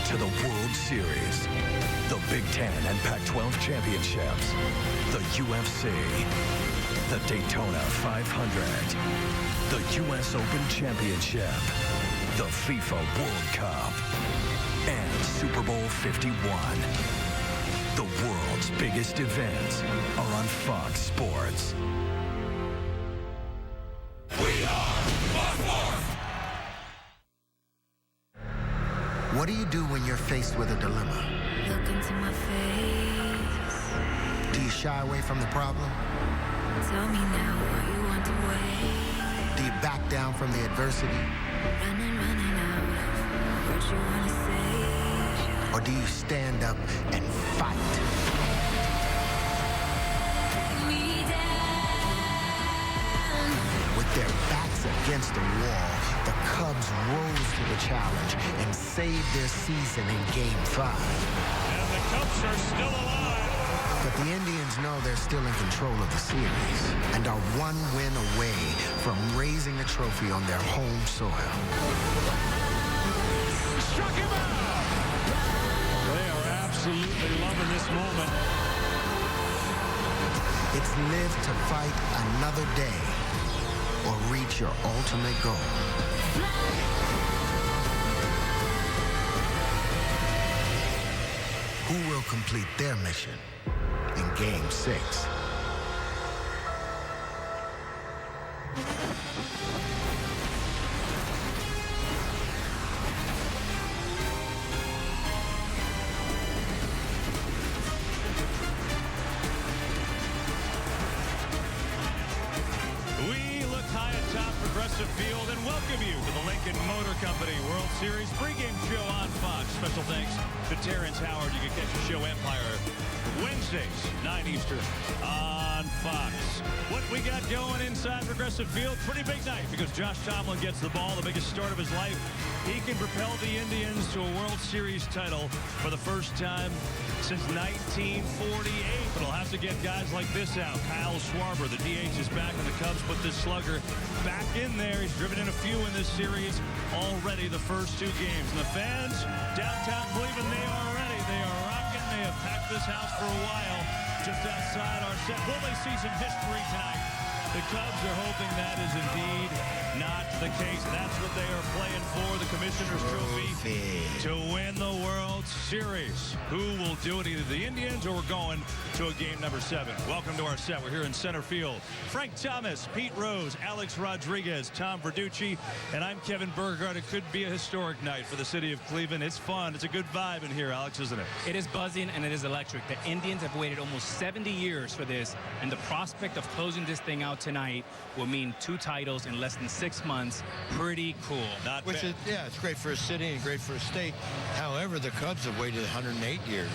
to the World Series. The Big Ten and Pac-12 championships. The UFC. The Daytona 500. The U.S. Open Championship. The FIFA World Cup. And Super Bowl 51. The world's biggest events are on Fox Sports. We are Fox Sports. What do you do when you're faced with a dilemma? Look into my face. Do you shy away from the problem? Tell me now what you want to wait. Do you back down from the adversity? Running out of what you want to say. Or do you stand up and fight? Take me down. With their backs against the wall, the Cubs rose to the challenge and saved their season in Game 5. And the Cubs are still alive. But the Indians know they're still in control of the series and are one win away from raising the trophy on their home soil. Struck him out. They are absolutely loving this moment. It's live to fight another day or reach your ultimate goal. Who will complete their mission in Game 6? We look high atop Progressive Field and welcome you to the Lincoln Motor Company World Series pregame show on Fox. Special thanks to Terrence Howard. You can catch the show Empire Wednesdays, 9 Eastern on Fox. What we got going inside Progressive Field, pretty big night because Josh Tomlin gets the ball, the biggest start of his life. He can propel the Indians to a World Series title for the first time since 1948. But he'll have to get guys like this out. Kyle Schwarber, the DH, is back, and the Cubs put this slugger back in there. He's driven in a few in this series already, the first 2 games. And the fans downtown Cleveland, they are ready. They are rocking. They have packed this house for a while just outside our set. Will they see some history tonight? The Cubs are hoping that is indeed not the case. That's what they are playing for, the Commissioner's Trophy, to win the World Series. Who will do it, either the Indians or we're going to a game number 7. Welcome to our set. We're here in center field. Frank Thomas, Pete Rose, Alex Rodriguez, Tom Verducci, and I'm Kevin Burghardt. It could be a historic night for the city of Cleveland. It's fun. It's a good vibe in here, Alex, isn't it? It is buzzing and it is electric. The Indians have waited almost 70 years for this, and the prospect of closing this thing out tonight will mean 2 titles in less than 6 months. Pretty cool. Not Which bad. is, yeah, it's great for a city and great for a state. However, the Cubs have waited 108 years.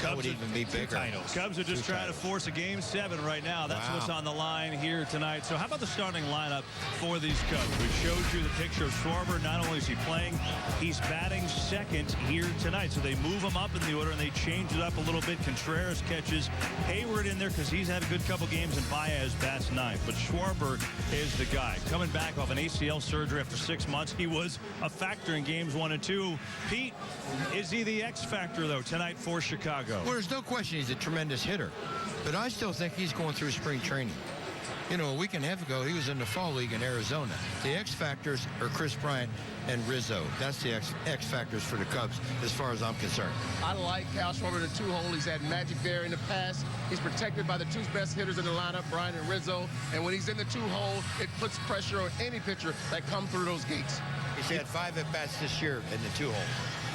That would even be bigger. Cubs are just trying to force a game 7 right now. That's what's on the line here tonight. So how about the starting lineup for these Cubs? We showed you the picture of Schwarber. Not only is he playing, he's batting second here tonight. So they move him up in the order and they change it up a little bit. Contreras catches Hayward in there because he's had a good couple games, and Baez bats 9th. But Schwarber is the guy. Coming back off an ACL surgery after 6 months. He was a factor in games 1 and 2. Pete, is he the X factor, though, tonight for Chicago? Well, there's no question he's a tremendous hitter, but I still think he's going through spring training. You know, a week and a half ago, he was in the fall league in Arizona. The X factors are Chris Bryant and Rizzo. That's the X factors for the Cubs, as far as I'm concerned. I like Kyle Schwarber in the 2-hole. He's had magic there in the past. He's protected by the 2 best hitters in the lineup, Bryant and Rizzo. And when he's in the 2-hole, it puts pressure on any pitcher that comes through those gates. He's had 5 at-bats this year in the 2-hole.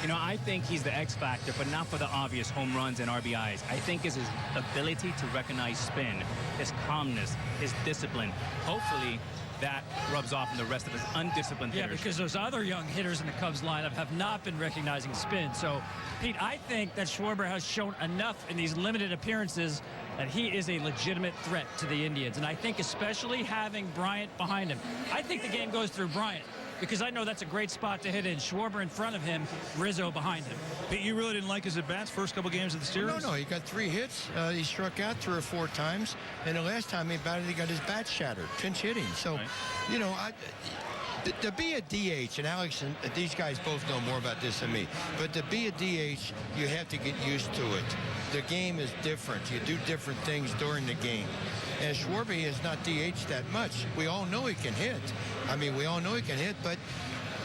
You know, I think he's the X factor, but not for the obvious home runs and RBIs. I think it's his ability to recognize spin, his calmness, his discipline. Hopefully, that rubs off in the rest of his undisciplined hitters. Yeah, because those other young hitters in the Cubs lineup have not been recognizing spin. So, Pete, I think that Schwarber has shown enough in these limited appearances that he is a legitimate threat to the Indians. And I think especially having Bryant behind him. I think the game goes through Bryant, because I know that's a great spot to hit in. Schwarber in front of him, Rizzo behind him. Pete, you really didn't like his at-bats first couple games of the series? No, he got 3 hits. He struck out 3 or 4 times. And the last time he batted, he got his bat shattered. Pinch hitting. So, you know, To be a DH, and Alex and these guys both know more about this than me, but to be a DH, you have to get used to it. The game is different. You do different things during the game. And Schwarber has not DH'd that much. We all know he can hit. I mean, we all know he can hit, but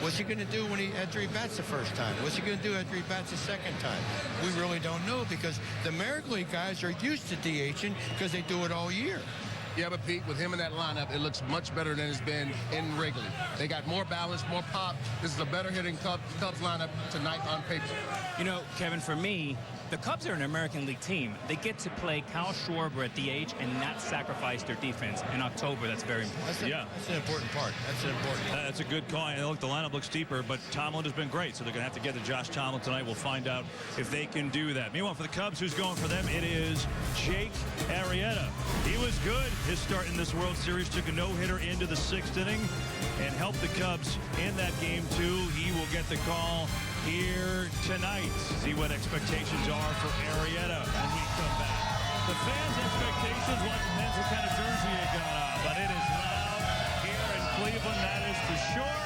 what's he going to do after he bats the first time? What's he going to do after he bats the second time? We really don't know, because the American League guys are used to DHing because they do it all year. Yeah, but Pete, with him in that lineup, it looks much better than it's been in Wrigley. They got more balance, more pop. This is a better hitting Cubs lineup tonight on paper. You know, Kevin, for me, the Cubs are an American League team. They get to play Kyle Schwarber at DH and not sacrifice their defense. In October, that's very important. That's an important part. That's an important part. That's a good call. And look, the lineup looks deeper, but Tomlin has been great, so they're going to have to get to Josh Tomlin tonight. We'll find out if they can do that. Meanwhile, for the Cubs, who's going for them? It is Jake Arrieta. He was good. His start in this World Series took a no-hitter into the 6th inning and helped the Cubs in that game, too. He will get the call here tonight. See what expectations are for Arrieta when we come back. The fans' expectations, well, it depends what kind of jersey you got on, but it is loud here in Cleveland, that is for sure.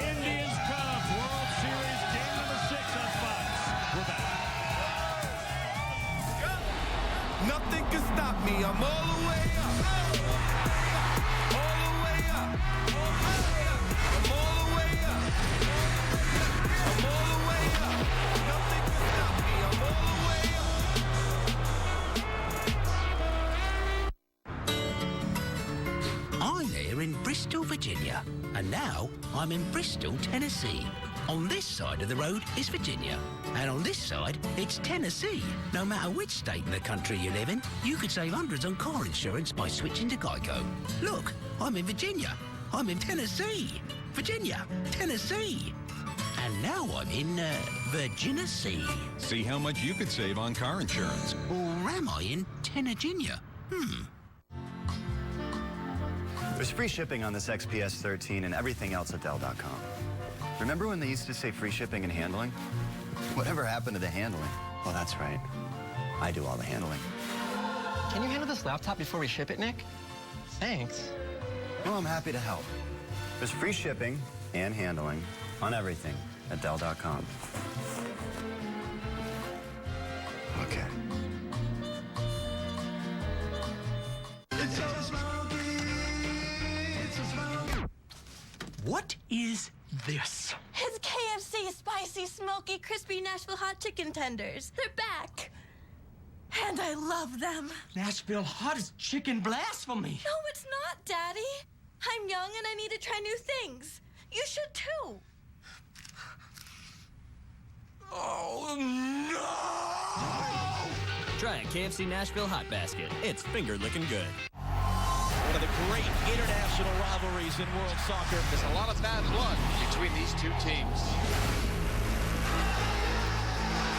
Indians Cubs World Series game number 6 on Fox. We're back. Nothing can stop me. I'm all the way up. All the way up. I'm all the way up. I'm all the way up. Nothing can stop me. I'm all the way up. I'm here in Bristol, Virginia, and now I'm in Bristol, Tennessee. On this side of the road is Virginia, and on this side, it's Tennessee. No matter which state in the country you live in, you could save hundreds on car insurance by switching to Geico. Look, I'm in Virginia. I'm in Tennessee. Virginia, Tennessee. And now I'm in, Virginia. See how much you could save on car insurance. Or am I in Tennessee? There's free shipping on this XPS 13 and everything else at Dell.com. Remember when they used to say free shipping and handling? Whatever happened to the handling? Well, that's right. I do all the handling. Can you handle this laptop before we ship it, Nick? Thanks. Well, I'm happy to help. There's free shipping and handling on everything at Dell.com. Okay. What is this? It's KFC Spicy Smoky Crispy Nashville Hot Chicken Tenders. They're back. And I love them. Nashville Hot is chicken blasphemy. No, it's not, Daddy. I'm young and I need to try new things. You should too. Oh, no! Try a KFC Nashville Hot Basket. It's finger-licking good. One of the great international rivalries in world soccer. There's a lot of bad blood between these two teams.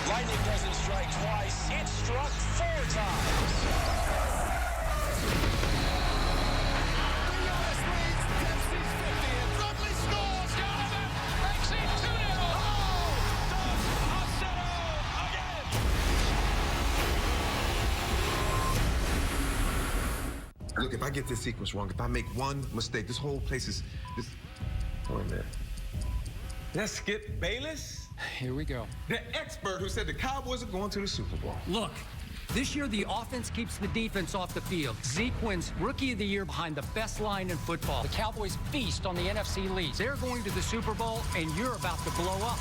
Lightning doesn't strike twice. It struck 4 times. Look, if I get this sequence wrong, if I make one mistake, this whole place is... Oh, man. That's Skip Bayless? Here we go. The expert who said the Cowboys are going to the Super Bowl. Look, this year the offense keeps the defense off the field. Zeke wins Rookie of the Year behind the best line in football. The Cowboys feast on the NFC lead. They're going to the Super Bowl, and you're about to blow up.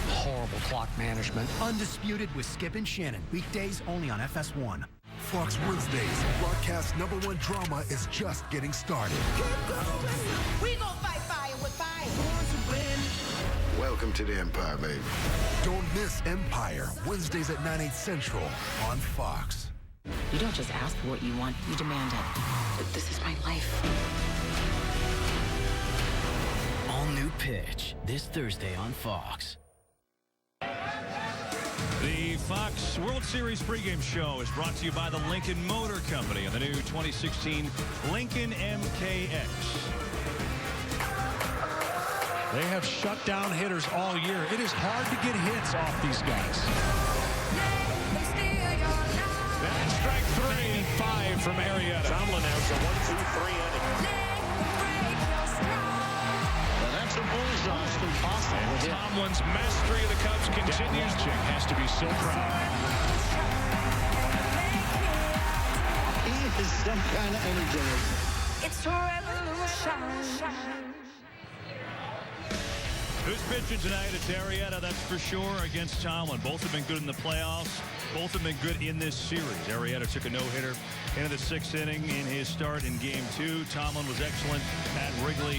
Horrible clock management. Undisputed with Skip and Shannon. Weekdays only on FS1. Fox Wednesdays, broadcast #1 drama is just getting started. We gon' fight fire with fire. Welcome to the Empire, baby. Don't miss Empire, Wednesdays at 9/8 Central on Fox. You don't just ask for what you want, you demand it. This is my life. All new pitch this Thursday on Fox. The Fox World Series pregame show is brought to you by the Lincoln Motor Company and the new 2016 Lincoln MKX. They have shut down hitters all year. It is hard to get hits off these guys. That's strike 3 and 5 from Arrieta. Tomlin now, so 1-2-3 inning. almost impossible. And Tomlin's mastery of the Cubs continues. Chick has to be so proud. He is some kind of energetic. It's revolution. Who's pitching tonight? It's Arrieta, that's for sure, against Tomlin. Both have been good in the playoffs. Both have been good in this series. Arrieta took a no-hitter into the 6th inning in his start in Game 2. Tomlin was excellent at Wrigley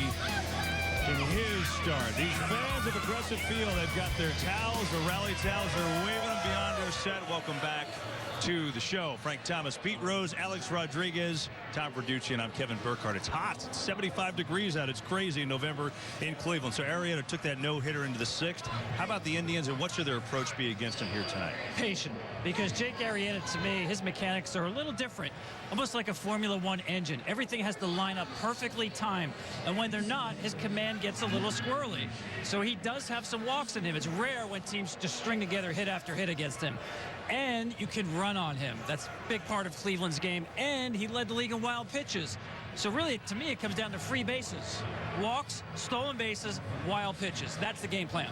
in his start. These fans of Aggressive Field, they've got their towels, the rally towels. They're waving them beyond their set. Welcome back to the show. Frank Thomas, Pete Rose, Alex Rodriguez, Tom Verducci, and I'm Kevin Burkhardt. It's hot. It's 75 degrees out. It's crazy in November in Cleveland. So Arrieta took that no-hitter into the 6th. How about the Indians, and what should their approach be against him here tonight? Patient, because Jake Arrieta, to me, his mechanics are a little different. Almost like a Formula One engine. Everything has to line up perfectly timed. And when they're not, his command gets a little squirrely. So he does have some walks in him. It's rare when teams just string together hit after hit against him. And you can run on him. That's a big part of Cleveland's game. And he led the league in wild pitches. So really, to me, it comes down to free bases. Walks, stolen bases, wild pitches. That's the game plan.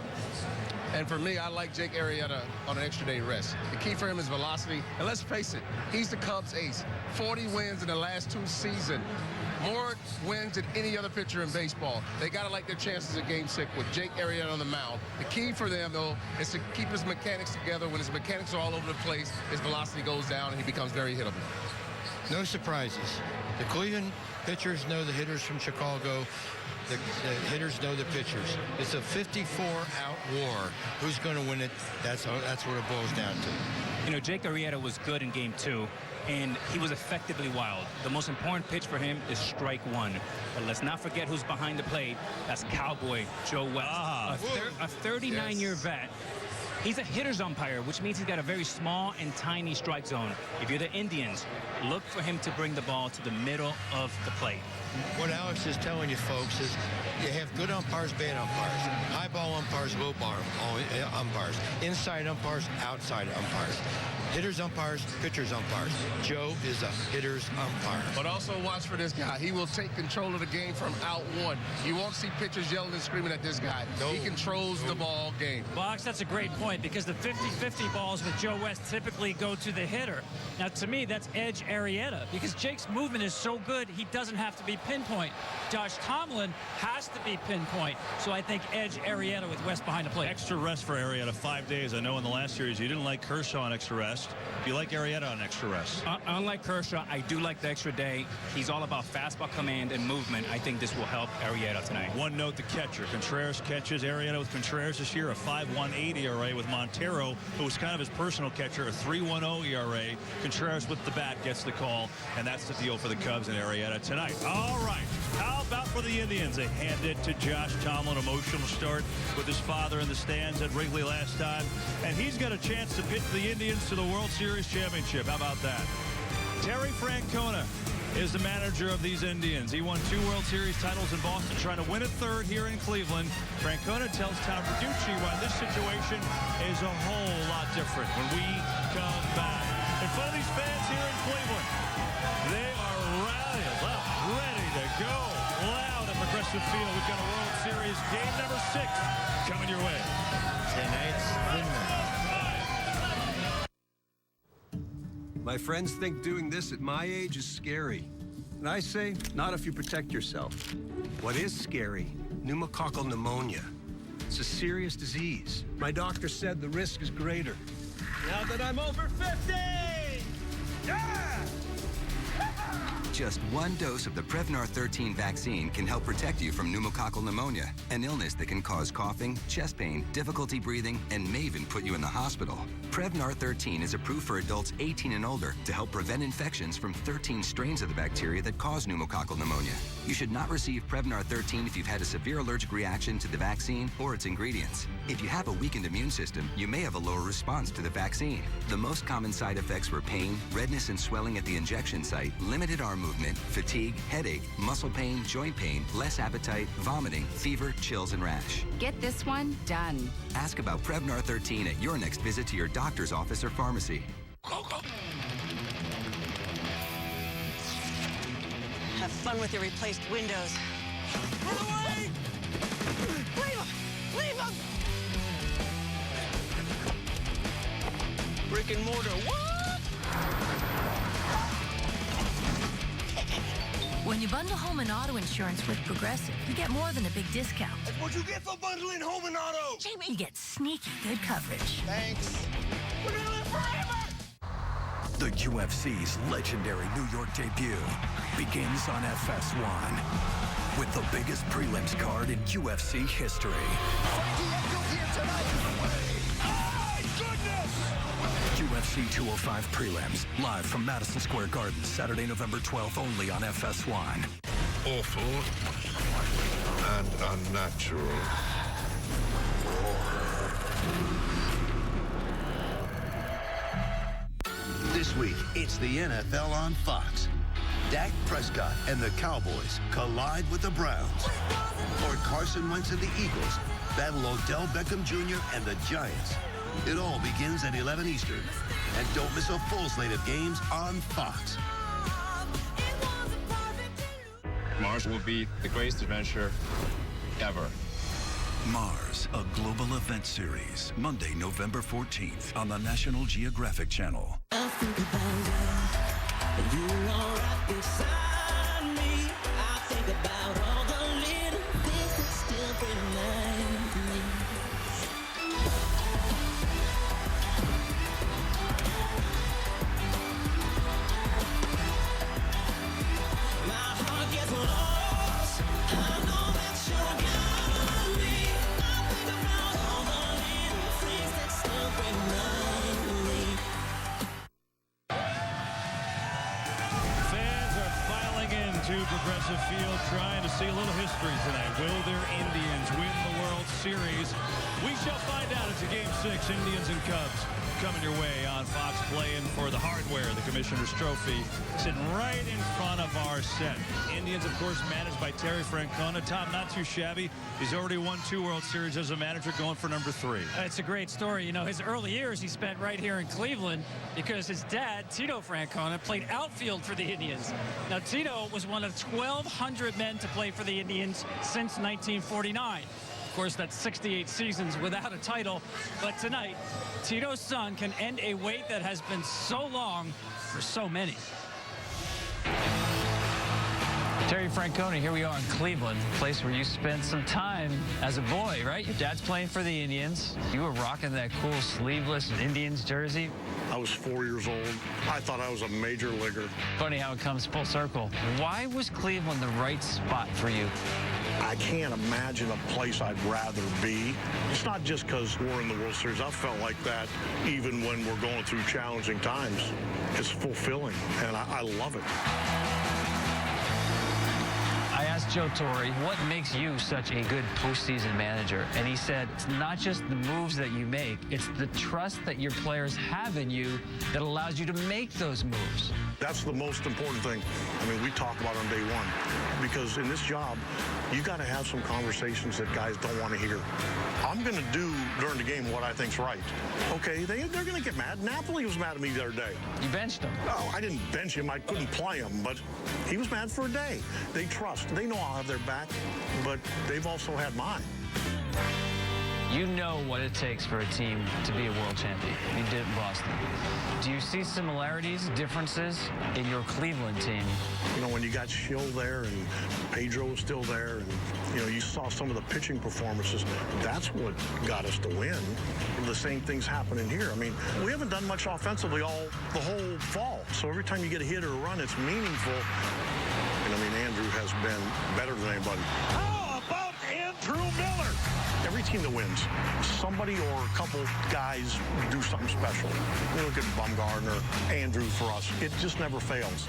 And for me, I like Jake Arrieta on an extra day rest. The key for him is velocity. And let's face it, he's the Cubs ace. 40 wins in the last 2 seasons. More wins than any other pitcher in baseball. They got to like their chances in Game 6 with Jake Arrieta on the mound. The key for them, though, is to keep his mechanics together. When his mechanics are all over the place, his velocity goes down and he becomes very hittable. No surprises. The Cleveland pitchers know the hitters from Chicago. The hitters know the pitchers. It's a 54-out war. Who's going to win it? That's what it boils down to. You know, Jake Arrieta was good in Game 2, and he was effectively wild. The most important pitch for him is strike 1. But let's not forget who's behind the plate. That's Cowboy Joe West, a 39-year vet. He's a hitter's umpire, which means he's got a very small and tiny strike zone. If you're the Indians, look for him to bring the ball to the middle of the plate. What Alex is telling you folks is you have good umpires, bad umpires, high ball umpires, low ball umpires, inside umpires, outside umpires, hitters umpires, pitchers umpires. Joe is a hitter's umpire. But also watch for this guy. He will take control of the game from out 1. You won't see pitchers yelling and screaming at this guy. No. He controls the ball game. Box, that's a great point, because the 50-50 balls with Joe West typically go to the hitter. Now, to me, that's edge Arrieta, because Jake's movement is so good, he doesn't have to be pinpoint. Josh Tomlin has to be pinpoint. So I think edge Arrieta with West behind the plate. Extra rest for Arrieta, 5 days. I know in the last series you didn't like Kershaw on extra rest. Do you like Arrieta on extra rest? Unlike Kershaw, I do like the extra day. He's all about fastball command and movement. I think this will help Arrieta tonight. One note, the catcher. Contreras catches. Arrieta with Contreras this year, a 5.18 ERA with Montero, who was kind of his personal catcher, a 3.10 ERA. Contreras with the bat gets the call, and that's the deal for the Cubs and Arrieta tonight. All right. How about for the Indians? They hand it to Josh Tomlin. Emotional start with his father in the stands at Wrigley last time. And he's got a chance to pitch the Indians to the World Series championship. How about that? Terry Francona is the manager of these Indians. He won 2 World Series titles in Boston, trying to win a 3rd here in Cleveland. Francona tells Tom Verducci why this situation is a whole lot different when we come back. In front of these fans here in Cleveland, they are riled up, ready to go. Loud at Progressive Field. We've got a World Series game number 6 coming your way. Tonight's the night. My friends think doing this at my age is scary. And I say, not if you protect yourself. What is scary? Pneumococcal pneumonia. It's a serious disease. My doctor said the risk is greater. Now that I'm over 50! Yeah! Just one dose of the Prevnar 13 vaccine can help protect you from pneumococcal pneumonia, an illness that can cause coughing, chest pain, difficulty breathing, and may even put you in the hospital. Prevnar 13 is approved for adults 18 and older to help prevent infections from 13 strains of the bacteria that cause pneumococcal pneumonia. You should not receive Prevnar 13 if you've had a severe allergic reaction to the vaccine or its ingredients. If you have a weakened immune system, you may have a lower response to the vaccine. The most common side effects were pain, redness and swelling at the injection site, limited arm movement, fatigue, headache, muscle pain, joint pain, less appetite, vomiting, fever, chills, and rash. Get this one done. Ask about Prevnar 13 at your next visit to your doctor's office or pharmacy. Have fun with your replaced windows. Out of the way! brick and mortar. What? When you bundle home and auto insurance with Progressive, you get more than a big discount. That's what you get for bundling home and auto. Jamie, you get sneaky good coverage. Thanks. We're gonna live forever. The UFC's legendary New York debut begins on FS1 with the biggest prelims card in UFC history. UFC 205 prelims, live from Madison Square Garden, Saturday, November 12th, only on FS1. Awful and unnatural. This week, it's the NFL on Fox. Dak Prescott and the Cowboys collide with the Browns. Or Carson Wentz and the Eagles battle Odell Beckham Jr. and the Giants. It all begins at 11 Eastern. And don't miss a full slate of games on Fox. Mars will be the greatest adventure ever. Mars, a global event series. Monday, November 14th on the National Geographic Channel. I think about you. You are right beside me. I think about all the little things that still remind me. My heart gets lost. I know that you're got me. I think about all the little things that still remind me. Fans are filing into Progressive Field trying to see a little history tonight. Will their Indians win the World Series? We shall find out. It's a Game 6, Indians and Cubs coming your way on Fox, playing for the hardware, the Commissioner's Trophy, sitting right in front of our set. Indians, of course, managed by Terry Francona. Tom, not too shabby. He's already won 2 World Series as a manager, going for number 3. It's a great story. You know, his early years he spent right here in Cleveland because his dad, Tito Francona, played outfield for the Indians. Now, Tito was one of 1,200 men to play for the Indians since 1949. Of course, that's 68 seasons without a title. But tonight, Tito's son can end a wait that has been so long for so many. Terry Francona, here we are in Cleveland, a place where you spent some time as a boy, right? Your dad's playing for the Indians. You were rocking that cool sleeveless Indians jersey. I was 4 years old. I thought I was a major leaguer. Funny how it comes full circle. Why was Cleveland the right spot for you? I can't imagine a place I'd rather be. It's not just because we're in the World Series. I felt like that even when we're going through challenging times. It's fulfilling, and I love it. I asked Joe Torre, what makes you such a good postseason manager? And he said, it's not just the moves that you make, it's the trust that your players have in you that allows you to make those moves. That's the most important thing. I mean, we talk about on day one, because in this job, you got to have some conversations that guys don't want to hear. I'm going to do during the game what I think's right. Okay, they're going to get mad. Napoli was mad at me the other day. You benched him. No, I didn't bench him. I couldn't play him, but he was mad for a day. They trust. They know I'll have their back, but they've also had mine. You know what it takes for a team to be a world champion. You did it in Boston. Do you see similarities, differences in your Cleveland team? You know, when you got Schill there and Pedro was still there, and, you know, you saw some of the pitching performances, that's what got us to win. The same thing's happening here. I mean, we haven't done much offensively the whole fall. So every time you get a hit or a run, it's meaningful. And, I mean, Andrew has been better than anybody. How about Andrew Miller? Every team that wins, somebody or a couple guys do something special. You look at Bumgarner, Andrew for us. It just never fails.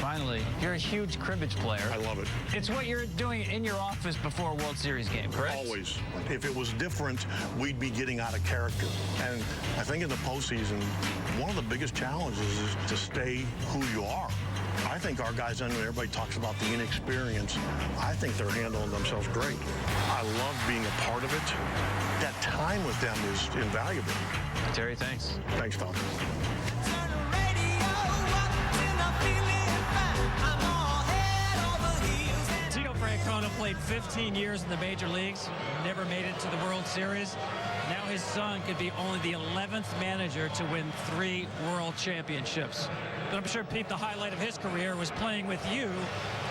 Finally, you're a huge cribbage player. I love it. It's what you're doing in your office before a World Series game, correct? Always. If it was different, we'd be getting out of character. And I think in the postseason, one of the biggest challenges is to stay who you are. I think our guys, I know everybody talks about the inexperience. I think they're handling themselves great. I love being a part of it. That time with them is invaluable. Terry, thanks. Thanks, Tom. Tito Francona played played 15 years in the major leagues, never made it to the World Series. Now his son could be only the 11th manager to win 3 World Championships. But I'm sure, Pete, the highlight of his career was playing with you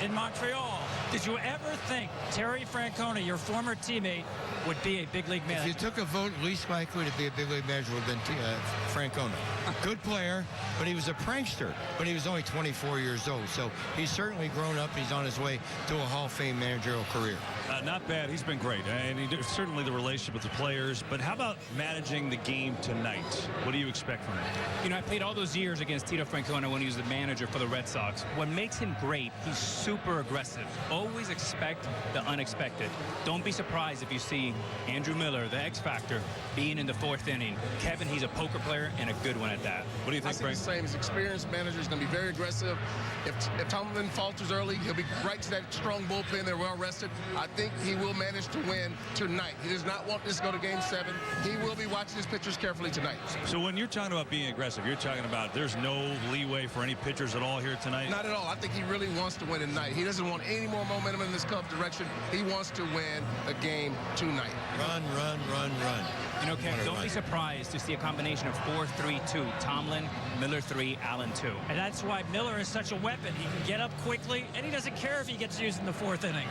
in Montreal. Did you ever think Terry Francona, your former teammate, would be a big league manager? If you took a vote, least likely to be a big league manager would have been Francona. Good player, but he was a prankster when he was only 24 years old. So he's certainly grown up. He's on his way to a Hall of Fame managerial career. Not bad. He's been great. And certainly the relationship with the players. But how about managing the game tonight? What do you expect from him? You know, I played all those years against Tito Francona when he was the manager for the Red Sox. What makes him great, he's super aggressive. Always expect the unexpected. Don't be surprised if you see Andrew Miller, the X Factor, being in the 4th inning. Kevin, he's a poker player and a good one at that. What do you think, Frank? The same. He's an experienced manager. He's going to be very aggressive. If Tomlin falters early, he'll be right to that strong bullpen. They're well rested. I think he will manage to win tonight. He does not want this to go to Game 7. He will be watching his pitchers carefully tonight. So when you're talking about being aggressive, you're talking about there's no leeway for any pitchers at all here tonight? Not at all. I think he really wants to win tonight. He doesn't want any more momentum in this Cubs direction. He wants to win the game tonight. Run, run, run, run. You know, Kev, don't be surprised to see a combination of 4-3-2. Tomlin, Miller 3, Allen 2. And that's why Miller is such a weapon. He can get up quickly, and he doesn't care if he gets used in the 4th inning.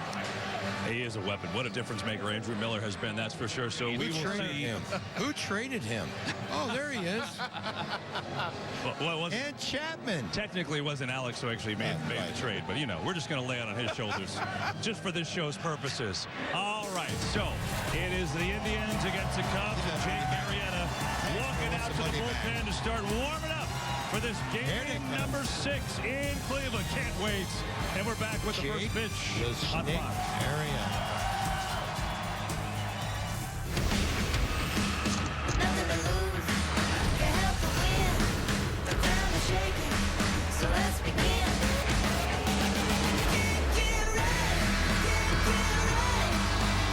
He is a weapon. What a difference maker Andrew Miller has been, that's for sure. So we will see him. Who traded him? Oh, there he is. Well, and Chapman. Technically, it wasn't Alex who actually made the trade, but, you know, we're just going to lay it on his shoulders just for this show's purposes. All right, so it is the Indians against the Cubs, and Jake Arrieta walking out to the bullpen to start warming up for this game number 6 in Cleveland. Can't wait. And we're back with the first pitch on Fox. Nothing to lose. Can't help but win. The ground is shaking, so let's begin. Get ready.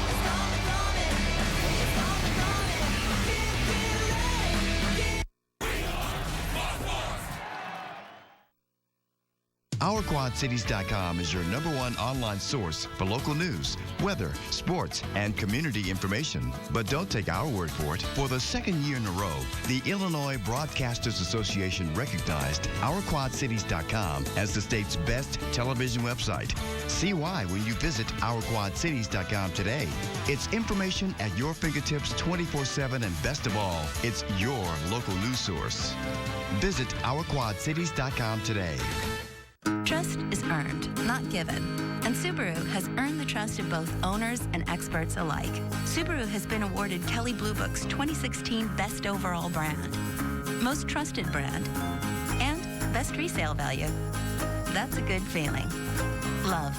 It's gonna coming. It's gonna coming. Get ready. OurQuadCities.com is your #1 online source for local news, weather, sports, and community information. But don't take our word for it. For the 2nd year in a row, the Illinois Broadcasters Association recognized OurQuadCities.com as the state's best television website. See why when you visit OurQuadCities.com today. It's information at your fingertips 24/7, and best of all, it's your local news source. Visit OurQuadCities.com today. Trust is earned, not given. And Subaru has earned the trust of both owners and experts alike. Subaru has been awarded Kelley Blue Book's 2016 Best Overall Brand, Most Trusted Brand, and Best Resale Value. That's a good feeling. Love.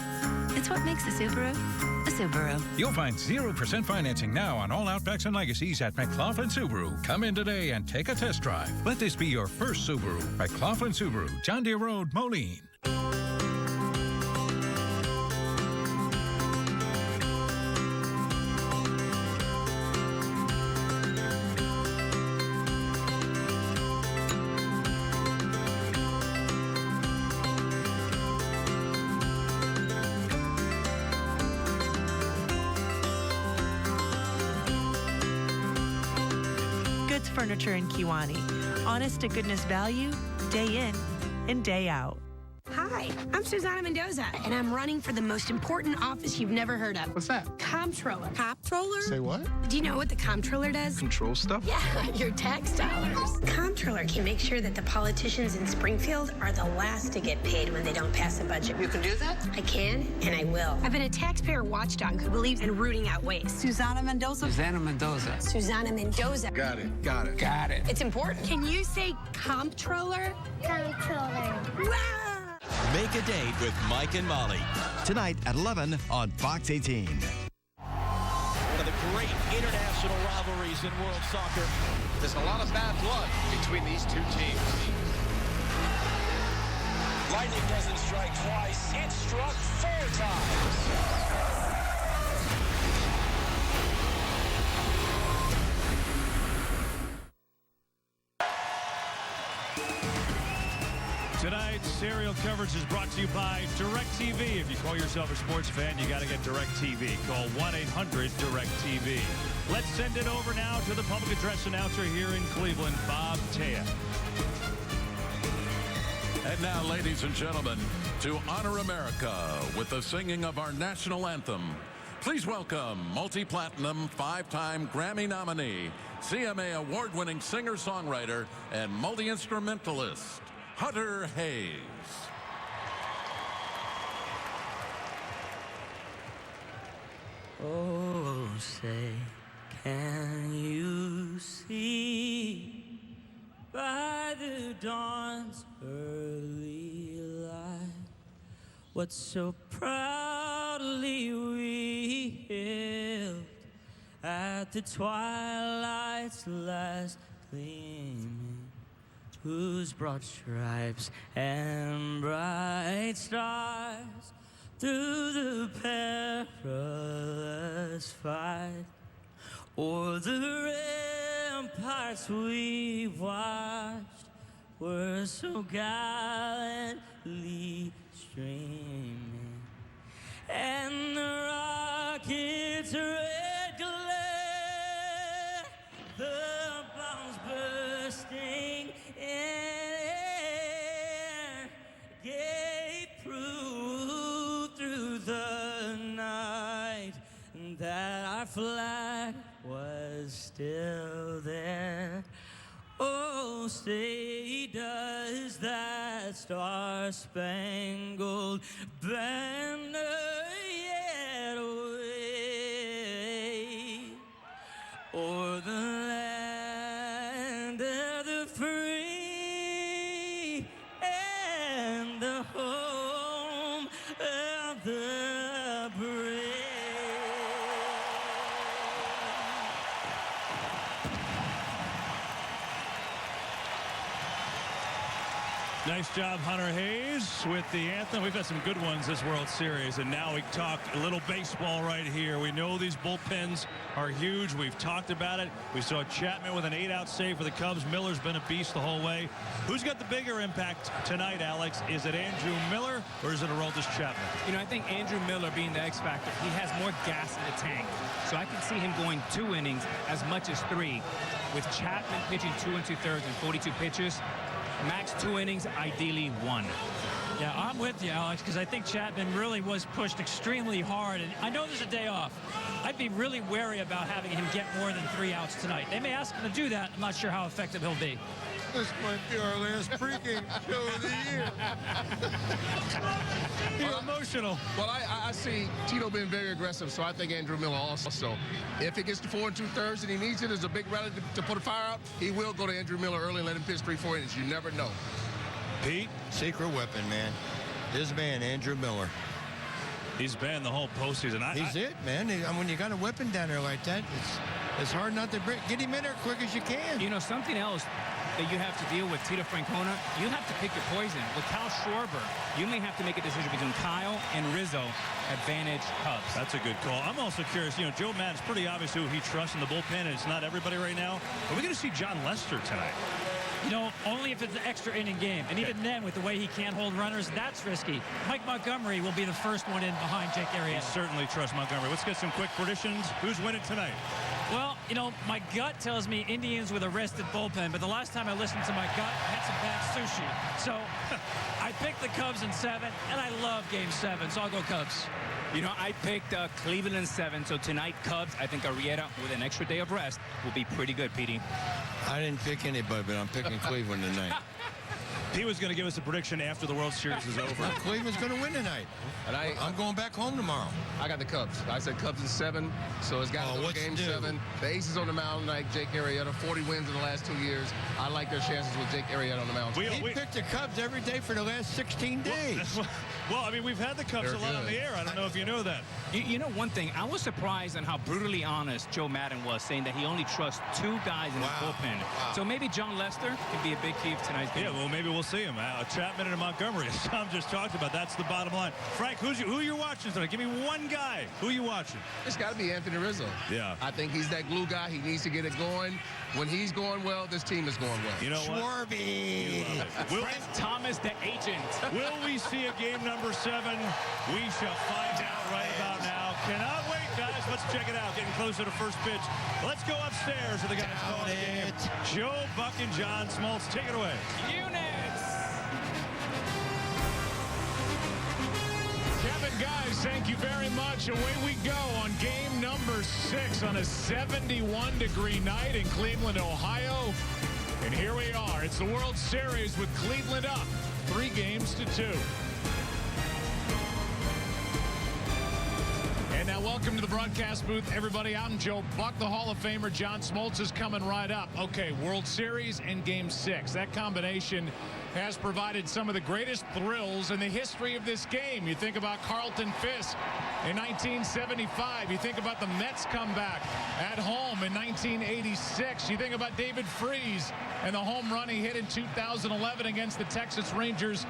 It's what makes a Subaru a Subaru. You'll find 0% financing now on all Outbacks and Legacies at McLaughlin Subaru. Come in today and take a test drive. Let this be your first Subaru. McLaughlin Subaru, John Deere Road, Moline. Furniture in Kiwani. Honest to goodness value, day in and day out. Hi, I'm Susanna Mendoza, and I'm running for the most important office you've never heard of. What's that? Comptroller. Comptroller? Say what? Do you know what the comptroller does? Control stuff? Yeah, your tax dollars. Comptroller can make sure that the politicians in Springfield are the last to get paid when they don't pass a budget. You can do that? I can, and I will. I've been a taxpayer watchdog who believes in rooting out waste. Susanna Mendoza. Susanna Mendoza. Susanna Mendoza. Got it. Got it. Got it. It's important. Can you say comptroller? Comptroller. Wow! Make a date with Mike and Molly. Tonight at 11 on Fox 18. One of the great international rivalries in world soccer. There's a lot of bad blood between these two teams. Lightning doesn't strike twice. It struck 4 times. Tonight's serial coverage is brought to you by DirecTV. If you call yourself a sports fan, you got to get DirecTV. Call 1-800-DirecTV. Let's send it over now to the public address announcer here in Cleveland, Bob Tea. And now, ladies and gentlemen, to honor America with the singing of our national anthem, please welcome multi-platinum, 5-time Grammy nominee, CMA award-winning singer-songwriter, and multi-instrumentalist, Hunter Hayes. Oh, say, can you see by the dawn's early light what so proudly we hailed at the twilight's last gleaming, whose broad stripes and bright stars through the perilous fight o'er the ramparts we watched were so gallantly streaming, and the rocket's red glare, the bombs bursting in air, gave proof through the night that our flag was still there. Oh, say, does that star-spangled banner yet wave o'er the land of the free and the home of the brave? Nice job, Hunter Hayes, with the anthem. We've had some good ones this World Series, and now we talk a little baseball right here. We know these bullpens are huge. We've talked about it. We saw Chapman with an 8-out save for the Cubs. Miller's been a beast the whole way. Who's got the bigger impact tonight, Alex? Is it Andrew Miller, or is it Aroldis Chapman? You know, I think Andrew Miller being the X factor, he has more gas in the tank. So I can see him going 2 innings as much as 3. With Chapman pitching 2 2/3 and 42 pitches, max 2 innings, ideally 1. Yeah, I'm with you, Alex, because I think Chapman really was pushed extremely hard. And I know there's a day off. I'd be really wary about having him get more than 3 outs tonight. They may ask him to do that. I'm not sure how effective he'll be. This might be our last pregame show of the year. You're emotional. Well, I see Tito being very aggressive, so I think Andrew Miller also. If he gets to 4 2/3 and he needs it as a big rally to put a fire out, he will go to Andrew Miller early and let him pitch 3-4 innings. You never know. Pete? Secret weapon, man. His man, Andrew Miller. He's been the whole postseason. He's it, man. When you got a weapon down there like that, it's hard not to get him in there quick as you can. You know, something else that you have to deal with, Tito Francona, you have to pick your poison. With Kyle Schwarber, you may have to make a decision between Kyle and Rizzo. Advantage Cubs. That's a good call. I'm also curious, you know, Joe Maddon's pretty obvious who he trusts in the bullpen, and it's not everybody right now. Are we going to see John Lester tonight? You know, only if it's an extra inning game. And even then, with the way he can't hold runners, that's risky. Mike Montgomery will be the first one in behind Jake Arrieta. He certainly trusts Montgomery. Let's get some quick predictions. Who's winning tonight? Well, you know, my gut tells me Indians with a rested bullpen, but the last time I listened to my gut, I had some bad sushi. So I picked the Cubs in 7, and I love Game 7, so I'll go Cubs. You know, I picked Cleveland in 7, so tonight, Cubs, I think Arrieta, with an extra day of rest, will be pretty good, Petey. I didn't pick anybody, but I'm picking Cleveland tonight. He was going to give us a prediction after the World Series is over. Well, Cleveland's going to win tonight. And I'm going back home tomorrow. I got the Cubs. I said Cubs in 7, so it's got to go to Game 7. The Aces on the mound tonight, Jake Arrieta, 40 wins in the last 2 years. I like their chances with Jake Arrieta on the mound. He picked the Cubs every day for the last 16 days. Well, I mean, we've had the Cubs a lot on the air. I don't know if you know that. You know one thing, I was surprised on how brutally honest Joe Maddon was, saying that he only trusts 2 guys in his bullpen. So maybe John Lester could be a big key of tonight's game. Yeah, well, maybe we'll see him. Chapman and Montgomery, as Tom just talked about. That's the bottom line. Frank, who you're watching tonight? Give me one guy. Who are you watching? It's got to be Anthony Rizzo. Yeah. I think he's that glue guy. He needs to get it going. When he's going well, this team is going well. You know what? Schwarby. Frank Thomas, the agent. Will we see a game number 7? We shall find out right about now. Cannot wait, guys. Let's check it out. Getting closer to first pitch. Let's go upstairs to the guys calling the game. Joe Buck and John Smoltz. Take it away. Units. Kevin, guys, thank you very much. Away we go on game number 6 on a 71-degree night in Cleveland, Ohio. And here we are. It's the World Series with Cleveland up 3-2. And now welcome to the broadcast booth, everybody. I'm Joe Buck. The Hall of Famer John Smoltz is coming right up. Okay, World Series and Game 6. That combination has provided some of the greatest thrills in the history of this game. You think about Carlton Fisk in 1975. You think about the Mets comeback at home in 1986. You think about David Freese and the home run he hit in 2011 against the Texas Rangers.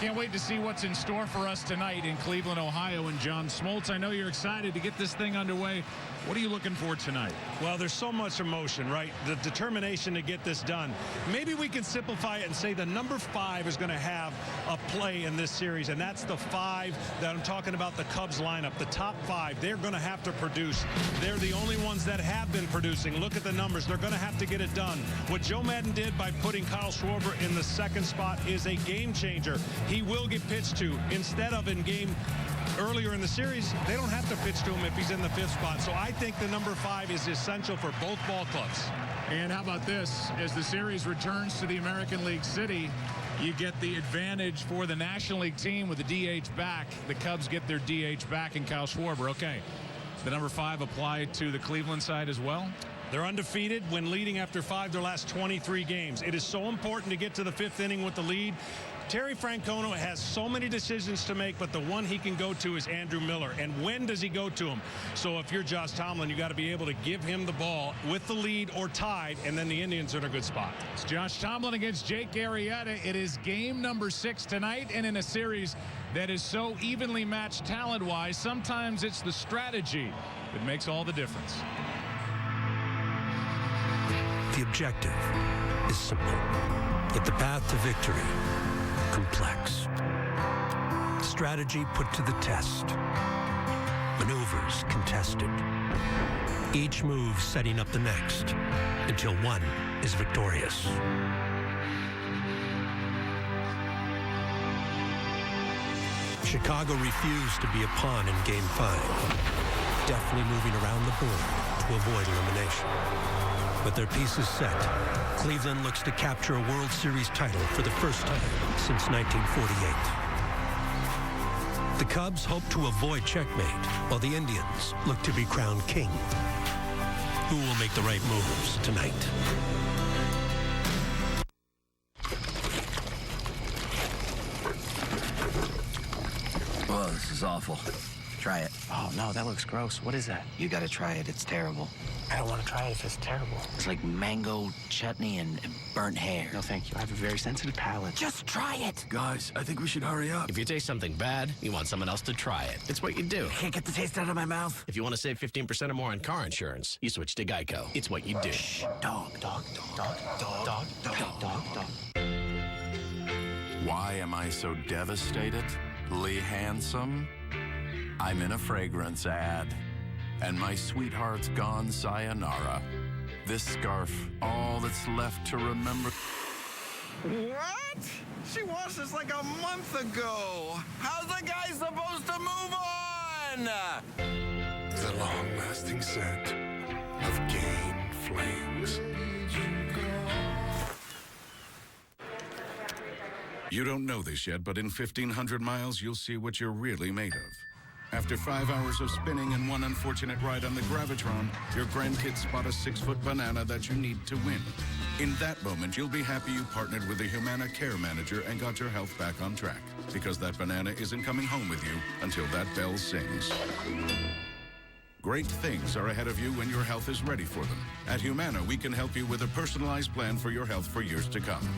Can't wait to see what's in store for us tonight in Cleveland, Ohio. And John Smoltz, I know you're excited to get this thing underway. What are you looking for tonight? Well, there's so much emotion, right? The determination to get this done. Maybe we can simplify it and say the number 5 is going to have a play in this series, and that's the 5 that I'm talking about, the Cubs lineup. The top 5, they're going to have to produce. They're the only ones that have been producing. Look at the numbers. They're going to have to get it done. What Joe Madden did by putting Kyle Schwarber in the second spot is a game changer. He will get pitched to instead of in game earlier in the series. They don't have to pitch to him if he's in the 5th spot. So I think the number 5 is essential for both ball clubs. And how about this? As the series returns to the American League City, you get the advantage for the National League team with the DH back. The Cubs get their DH back in Kyle Schwarber. Okay. The number 5 applied to the Cleveland side as well? They're undefeated when leading after 5 their last 23 games. It is so important to get to the 5th inning with the lead. Terry Francona has so many decisions to make, but the one he can go to is Andrew Miller. And when does he go to him? So if you're Josh Tomlin, you got to be able to give him the ball with the lead or tied, and then the Indians are in a good spot. It's Josh Tomlin against Jake Arrieta. It is game number 6 tonight, and in a series that is so evenly matched talent-wise, sometimes it's the strategy that makes all the difference. The objective is simple, yet the path to victory complex. Strategy put to the test. Maneuvers contested. Each move setting up the next until one is victorious. Chicago refused to be a pawn in Game 5, deftly moving around the board to avoid elimination. With their pieces set, Cleveland looks to capture a World Series title for the first time since 1948. The Cubs hope to avoid checkmate, while the Indians look to be crowned king. Who will make the right moves tonight? Oh, this is awful. Try it. Oh, no, that looks gross. What is that? You gotta try it. It's terrible. I don't want to try it if it's terrible. It's like mango chutney and burnt hair. No, thank you. I have a very sensitive palate. Just try it. Guys, I think we should hurry up. If you taste something bad, you want someone else to try it. It's what you do. I can't get the taste out of my mouth. If you want to save 15% or more on car insurance, you switch to Geico. It's what you do. Shh. Dog, dog, dog, dog, dog, dog, dog, dog. Why am I so devastated? Lee Handsome? I'm in a fragrance ad, and my sweetheart's gone sayonara. This scarf, all that's left to remember. What? She watched this like a month ago. How's the guy supposed to move on? The long-lasting scent of Gain Flames. You don't know this yet, but in 1,500 miles, you'll see what you're really made of. After 5 hours of spinning and one unfortunate ride on the Gravitron, your grandkids spot a 6-foot banana that you need to win. In that moment, you'll be happy you partnered with the Humana Care Manager and got your health back on track, because that banana isn't coming home with you until that bell sings. Great things are ahead of you when your health is ready for them. At Humana, we can help you with a personalized plan for your health for years to come.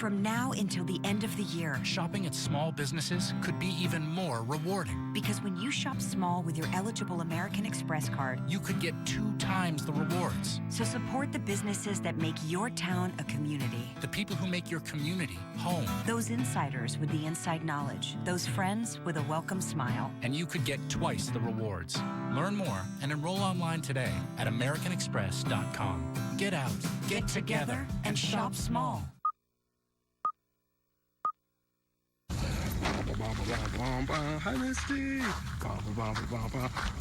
from now until the end of the year. Shopping at small businesses could be even more rewarding. Because when you shop small with your eligible American Express card, you could get 2 times the rewards. So support the businesses that make your town a community. The people who make your community home. Those insiders with the inside knowledge. Those friends with a welcome smile. And you could get twice the rewards. Learn more and enroll online today at AmericanExpress.com. Get out, get together, and shop small. Hi, Misty.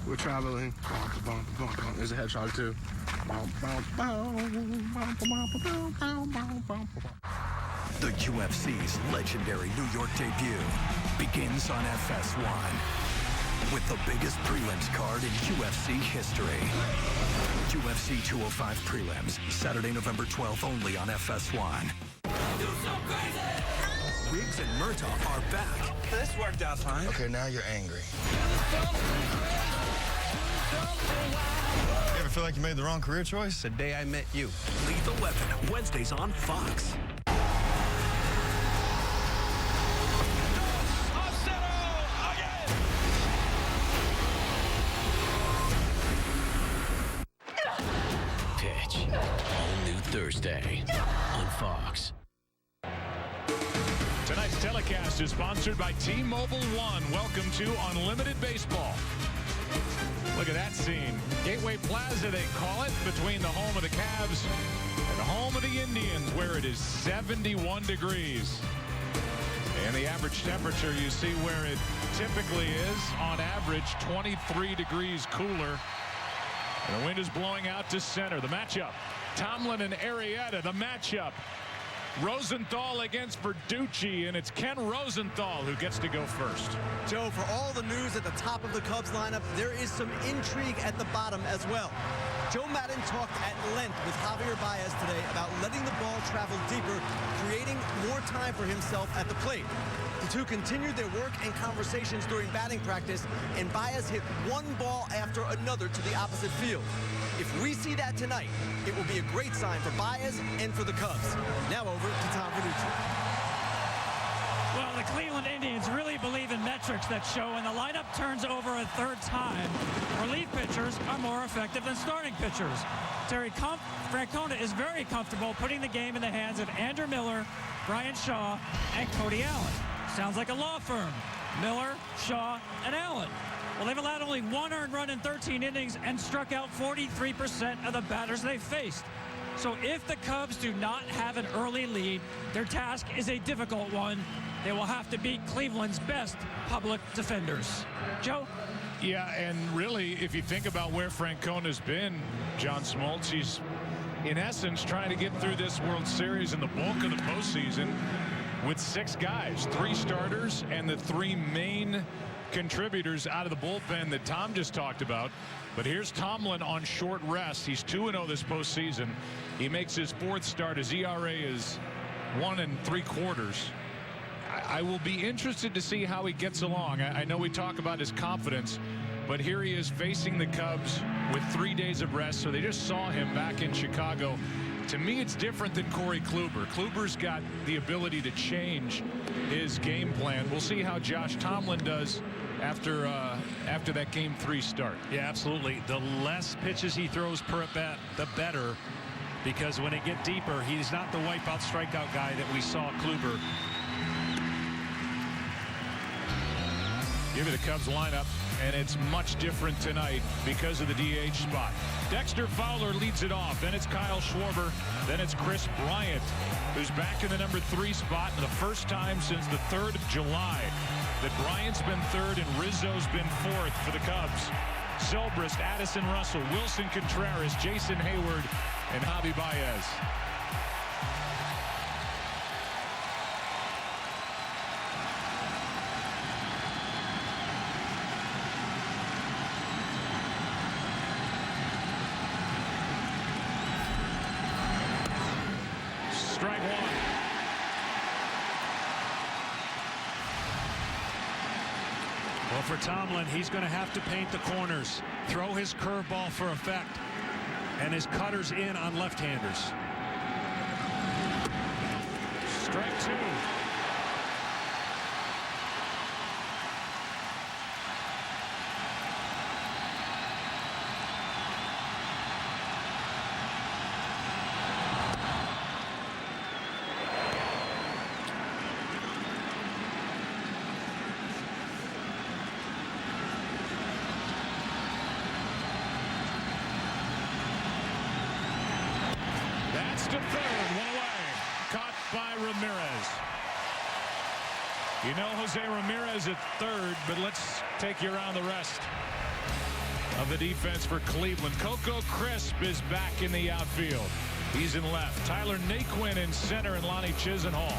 We're traveling. There's a hedgehog, too. The UFC's legendary New York debut begins on FS1 with the biggest prelims card in UFC history. UFC 205 prelims, Saturday, November 12th, only on FS1. Riggs and Murtaugh are back. This worked out fine. Okay, now you're angry. You ever feel like you made the wrong career choice? The day I met you. Lethal Weapon, Wednesdays on Fox. Pitch. All new Thursday on Fox. Tonight's telecast is sponsored by T-Mobile One. Welcome to Unlimited Baseball. Look at that scene. Gateway Plaza, they call it, between the home of the Cavs and the home of the Indians, where it is 71 degrees. And the average temperature, you see where it typically is, on average, 23 degrees cooler. And the wind is blowing out to center. The matchup, Tomlin and Arrieta. The matchup, Rosenthal against Verducci, and it's Ken Rosenthal who gets to go first. Joe, for all the news at the top of the Cubs lineup, there is some intrigue at the bottom as well. Joe Madden talked at length with Javier Baez today about letting the ball travel deeper, creating more time for himself at the plate. The two continued their work and conversations during batting practice, and Baez hit one ball after another to the opposite field. If we see that tonight, it will be a great sign for Baez and for the Cubs. Now over to Tom Verducci. Well, the Cleveland Indians really believe in metrics that show when the lineup turns over a third time, relief pitchers are more effective than starting pitchers. Terry Francona is very comfortable putting the game in the hands of Andrew Miller, Brian Shaw, and Cody Allen. Sounds like a law firm. Miller, Shaw, and Allen. Well, they've allowed only 1 earned run in 13 innings and struck out 43% of the batters they faced. So if the Cubs do not have an early lead, their task is a difficult one. They will have to beat Cleveland's best public defenders. Joe? Yeah, and really, if you think about where Francona's been, John Smoltz, he's in essence trying to get through this World Series and the bulk of the postseason with 6 guys, 3 starters, and the 3 main contributors out of the bullpen that Tom just talked about. But here's Tomlin on short rest. He's 2-0 this postseason. He makes his 4th start. His ERA is 1 3/4. I will be interested to see how he gets along. I know we talk about his confidence, but here he is facing the Cubs with 3 days of rest. So they just saw him back in Chicago. To me, it's different than Corey Kluber. Kluber's got the ability to change his game plan. We'll see how Josh Tomlin does after that Game 3 start. Yeah, absolutely. The less pitches he throws per at bat, the better, because when it get deeper, he's not the wipeout strikeout guy that we saw Kluber. Give me the Cubs lineup, and it's much different tonight because of the DH spot. Dexter Fowler leads it off. Then it's Kyle Schwarber. Then it's Chris Bryant, who's back in the number 3 spot for the first time since the 3rd of July. That Bryant's been 3rd and Rizzo's been 4th for the Cubs. Zobrist, Addison Russell, Wilson Contreras, Jason Hayward, and Javi Baez. Strike 1. Well, for Tomlin, he's going to have to paint the corners, throw his curveball for effect, and his cutters in on left-handers. Strike two. That's to third. One away. Caught by Ramirez. You know Jose Ramirez at third, but let's take you around the rest of the defense for Cleveland. Coco Crisp is back in the outfield. He's in left. Tyler Naquin in center, and Lonnie Chisenhall,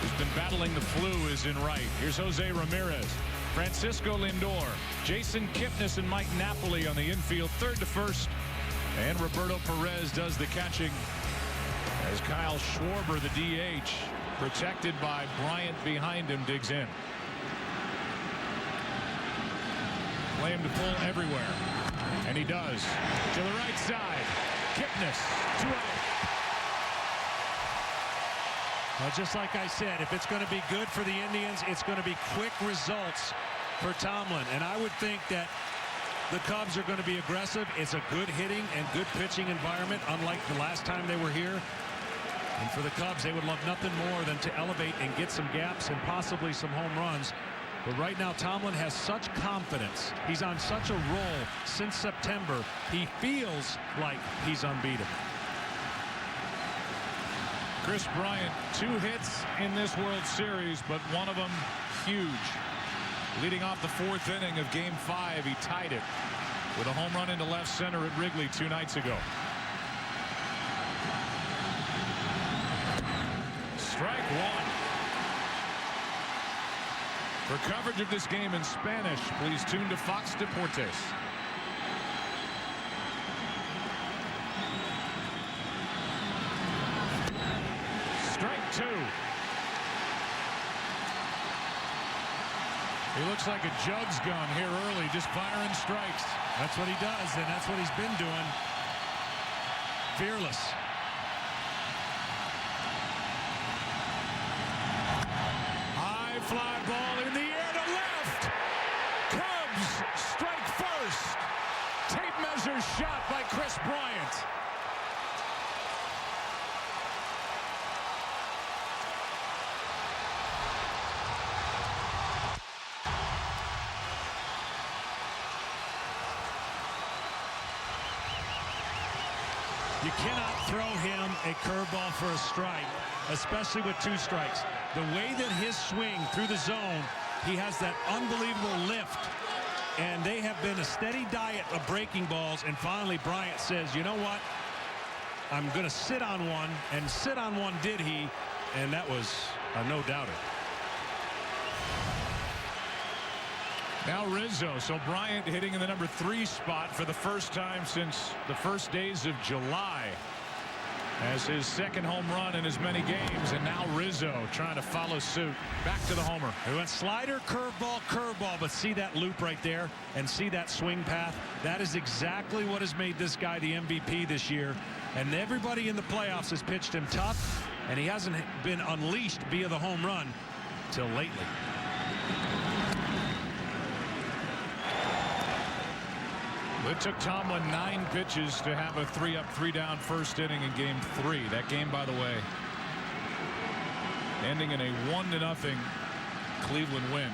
who's been battling the flu, is in right. Here's Jose Ramirez. Francisco Lindor, Jason Kipnis, and Mike Napoli on the infield, third to first. And Roberto Perez does the catching as Kyle Schwarber, the DH, protected by Bryant behind him, digs in. Play him to pull everywhere. And he does. To the right side. Kipnis, 2 out. Well, just like I said, if it's going to be good for the Indians, it's going to be quick results for Tomlin. And I would think that the Cubs are going to be aggressive. It's a good hitting and good pitching environment, unlike the last time they were here. And for the Cubs, they would love nothing more than to elevate and get some gaps and possibly some home runs. But right now, Tomlin has such confidence. He's on such a roll since September. He feels like he's unbeatable. Chris Bryant, 2 hits in this World Series, but one of them huge. Leading off the 4th inning of Game 5, he tied it with a home run into left center at Wrigley 2 nights ago. Strike one. For coverage of this game in Spanish, please tune to Fox Deportes. Strike two. He looks like a Jugs gun here early, just firing strikes. That's what he does, and that's what he's been doing. Fearless. High fly ball in the air to left. Cubs strike first. Tape measure shot by Chris Bryant. You cannot throw him a curveball for a strike, especially with 2 strikes. The way that his swing through the zone, he has that unbelievable lift. And they have been a steady diet of breaking balls. And finally, Bryant says, you know what? I'm going to sit on one. And sit on one did he. And that was a no-doubter. Now Rizzo. So Bryant hitting in the number 3 spot for the first time since the first days of July, as his 2nd home run in as many games. And now Rizzo trying to follow suit. Back to the homer. He went slider, curveball, curveball, but see that loop right there and see that swing path. That is exactly what has made this guy the MVP this year. And everybody in the playoffs has pitched him tough, and he hasn't been unleashed via the home run till lately. It took Tomlin 9 pitches to have a 3-up, 3-down first inning in Game 3. That game, by the way, ending in a 1-0 Cleveland win.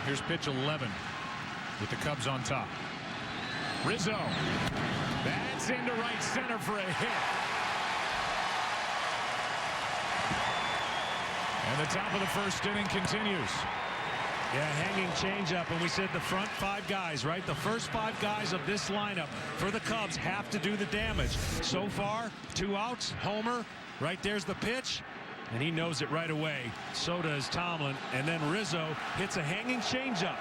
Here's pitch 11 with the Cubs on top. Rizzo. That's into right center for a hit. And the top of the first inning continues. Yeah, hanging changeup, and we said the front 5 guys, right? The first 5 guys of this lineup for the Cubs have to do the damage. So far, 2 outs, homer, right there's the pitch, and he knows it right away. So does Tomlin, and then Rizzo hits a hanging changeup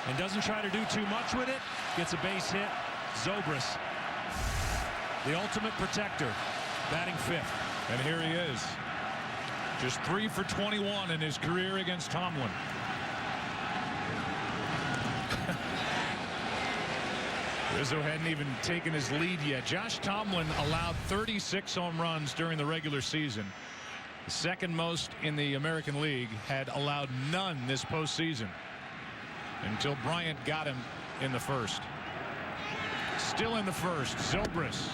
and doesn't try to do too much with it. Gets a base hit. Zobrist, the ultimate protector, batting 5th. And here he is. Just 3 for 21 in his career against Tomlin. Rizzo hadn't even taken his lead yet. Josh Tomlin allowed 36 home runs during the regular season. The second most in the American League, had allowed none this postseason until Bryant got him in the first. Still in the first, Zobrist,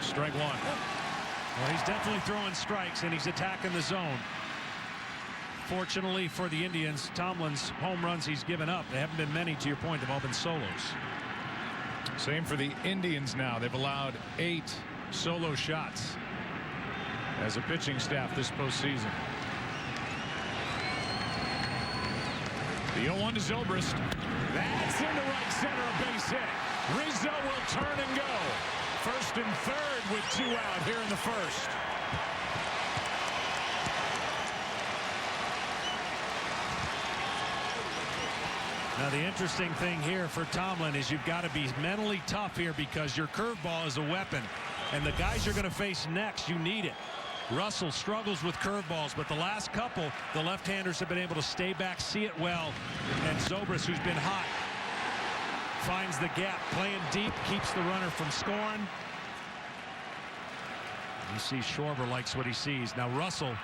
strike one. Well, he's definitely throwing strikes, and he's attacking the zone. Fortunately for the Indians, Tomlin's home runs he's given up, they haven't been many, to your point, they've all been solos. Same for the Indians now. They've allowed 8 solo shots as a pitching staff this postseason. The 0-1 to Zobrist. That's into right center, a base hit. Rizzo will turn and go. First and third with 2 out here in the first. Now the interesting thing here for Tomlin is you've got to be mentally tough here because your curveball is a weapon, and the guys you're going to face next, you need it. Russell struggles with curveballs, but the last couple, the left-handers have been able to stay back, see it well, and Zobrist, who's been hot, finds the gap, playing deep, keeps the runner from scoring. You see Schwarber likes what he sees. Now Russell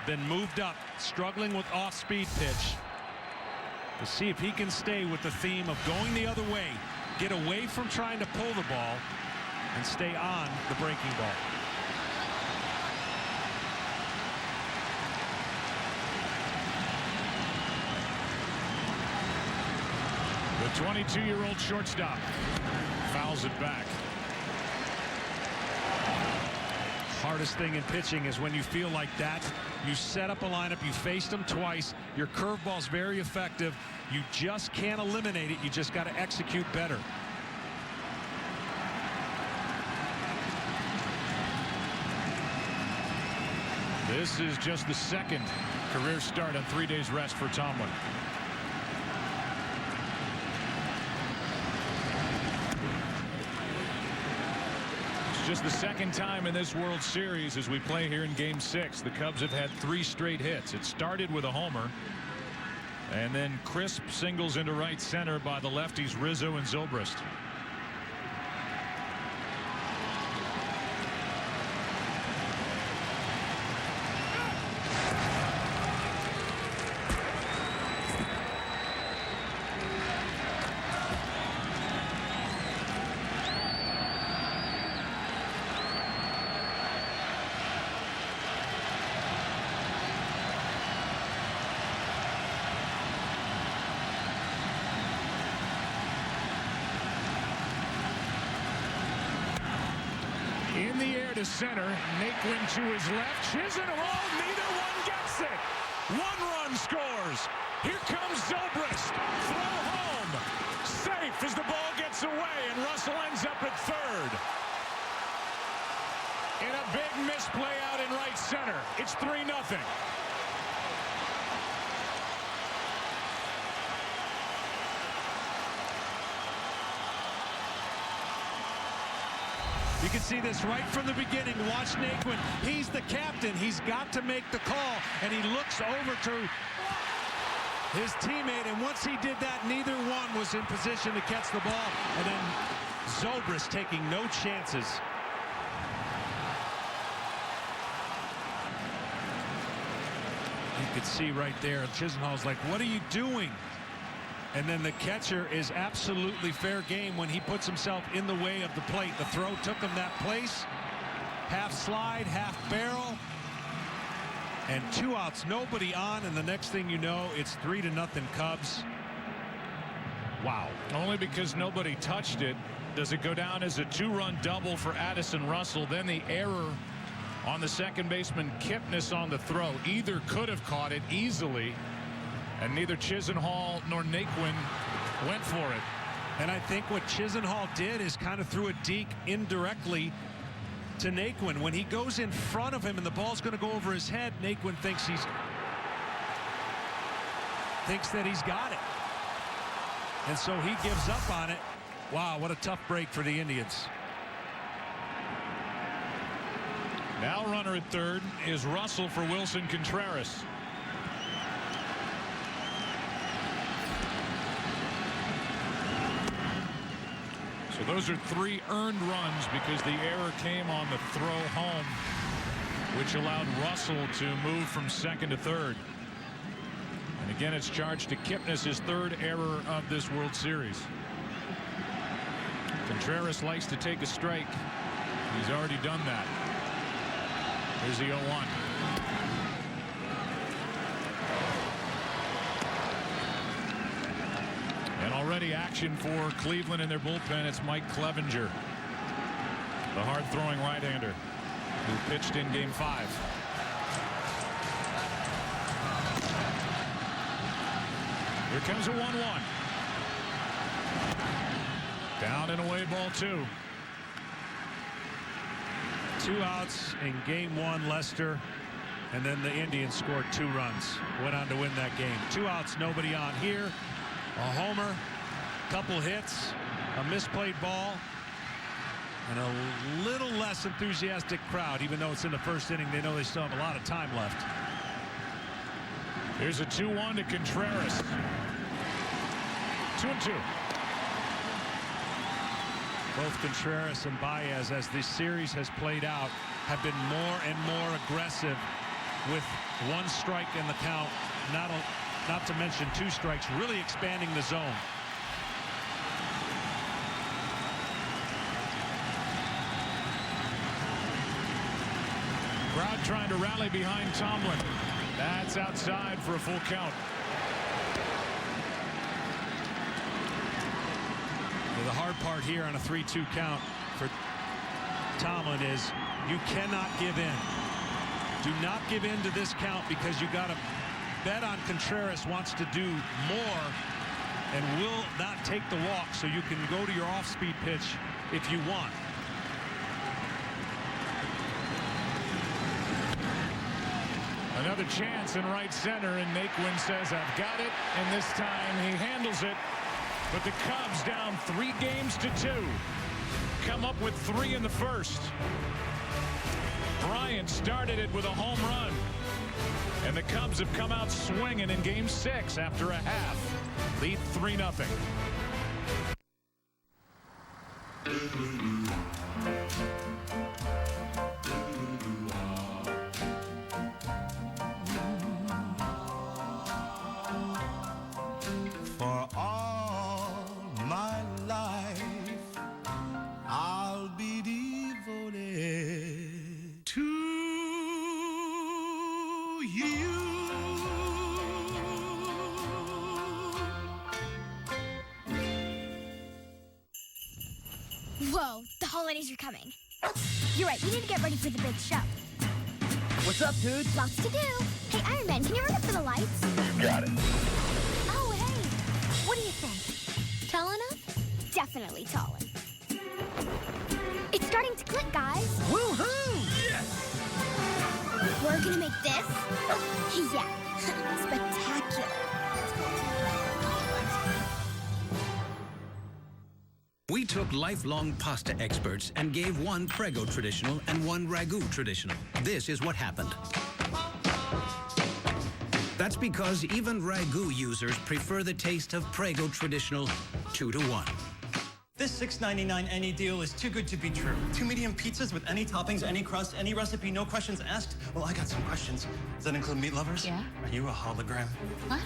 been moved up, struggling with off-speed pitch. To see if he can stay with the theme of going the other way, get away from trying to pull the ball, and stay on the breaking ball. The 22-year-old shortstop fouls it back. Hardest thing in pitching is when you feel like that, you set up a lineup, you faced them twice, your curveball's very effective, you just can't eliminate it, you just got to execute better. This is just the second career start on 3 days rest for Tomlin. Just the second time in this World Series as we play here in Game 6. The Cubs have had 3 straight hits. It started with a homer, and then crisp singles into right center by the lefties Rizzo and Zobrist. In the air to center, Naquin to his left, Chisenhall, neither one gets it. 1 run scores. Here comes Zobrist, throw home, safe as the ball gets away, and Russell ends up at third. In a big misplay out in right center, it's 3-0. You can see this right from the beginning. Watch Naquin. He's the captain. He's got to make the call, and he looks over to his teammate, and once he did that, neither one was in position to catch the ball, and then Zobrist taking no chances. You could see right there, Chisenhall's like, what are you doing? And then the catcher is absolutely fair game when he puts himself in the way of the plate. The throw took him that place. Half slide, half barrel. And 2 outs, nobody on, and the next thing you know, it's 3-0 Cubs. Wow. Only because nobody touched it does it go down as a 2-run double for Addison Russell. Then the error on the second baseman Kipnis on the throw. Either could have caught it easily, and neither Chisenhall nor Naquin went for it. And I think what Chisenhall did is kind of threw a deke indirectly to Naquin. When he goes in front of him and the ball's going to go over his head, Naquin thinks that he's got it. And so he gives up on it. Wow, what a tough break for the Indians. Now runner at third is Russell for Wilson Contreras. So those are 3 earned runs because the error came on the throw home which allowed Russell to move from second to third. And again, it's charged to Kipnis, his third error of this World Series. Contreras likes to take a strike. He's already done that. Here's the 0-1. And already action for Cleveland in their bullpen. It's Mike Clevenger, the hard-throwing right-hander who pitched in Game 5. Here comes a 1-1. Down and away, ball 2. 2 outs in Game 1, Lester, and then the Indians scored 2 runs. Went on to win that game. 2 outs, nobody on here. A homer, couple hits, a misplayed ball, and a little less enthusiastic crowd. Even though it's in the first inning, they know they still have a lot of time left. Here's a 2-1 to Contreras. 2-2. Both Contreras and Baez, as this series has played out, have been more and more aggressive with 1 strike in the count. Not to mention 2 strikes, really expanding the zone. Crowd trying to rally behind Tomlin. That's outside for a full count. The hard part here on a 3-2 count for Tomlin is you cannot give in. Do not give in to this count, because you got to bet on Contreras wants to do more and will not take the walk, so you can go to your off-speed pitch if you want. Another chance in right center, and Naquin says, I've got it, and this time he handles it. But the Cubs down 3 games to 2. Come up with 3 in the first. Bryant started it with a home run. And the Cubs have come out swinging in Game 6 after a half. Lead 3-0. For all my life, I'll be devoted to you. Whoa, the holidays are coming. You're right, we need to get ready for the big show. What's up, dude? Lots to do. Hey, Iron Man, can you run up for the lights? Got it. Oh, hey. What do you think? Tall enough? Definitely tall enough. It's starting to click, guys. Woohoo! Yes! We're gonna make this? Yeah. Spectacular. We took lifelong pasta experts and gave one Prego traditional and one Ragu traditional. This is what happened. That's because even Ragu users prefer the taste of Prego traditional 2-to-1. This $6.99 any deal is too good to be true. 2 medium pizzas with any toppings, any crust, any recipe, no questions asked. Well, I got some questions. Does that include meat lovers? Yeah. Are you a hologram? What?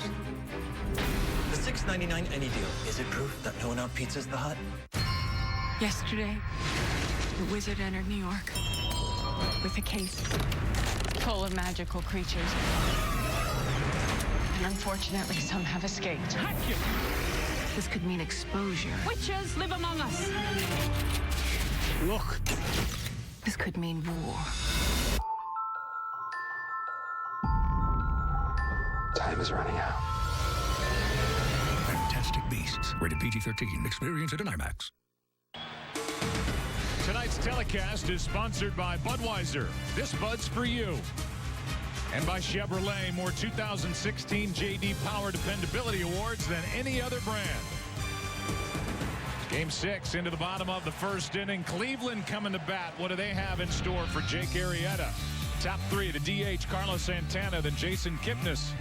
The $6.99 any deal, is it proof that no one out pizzas the hut? Yesterday, the wizard entered New York with a case full of magical creatures. And unfortunately, some have escaped. This could mean exposure. Witches live among us. Look. This could mean war. Time is running out. Fantastic Beasts. Rated PG-13. Experience it in IMAX. Tonight's telecast is sponsored by Budweiser. This Bud's for you. And by Chevrolet, more 2016 J.D. Power Dependability Awards than any other brand. Game 6 into the bottom of the first inning. Cleveland coming to bat. What do they have in store for Jake Arrieta? Top 3, the DH, Carlos Santana, then Jason Kipnis,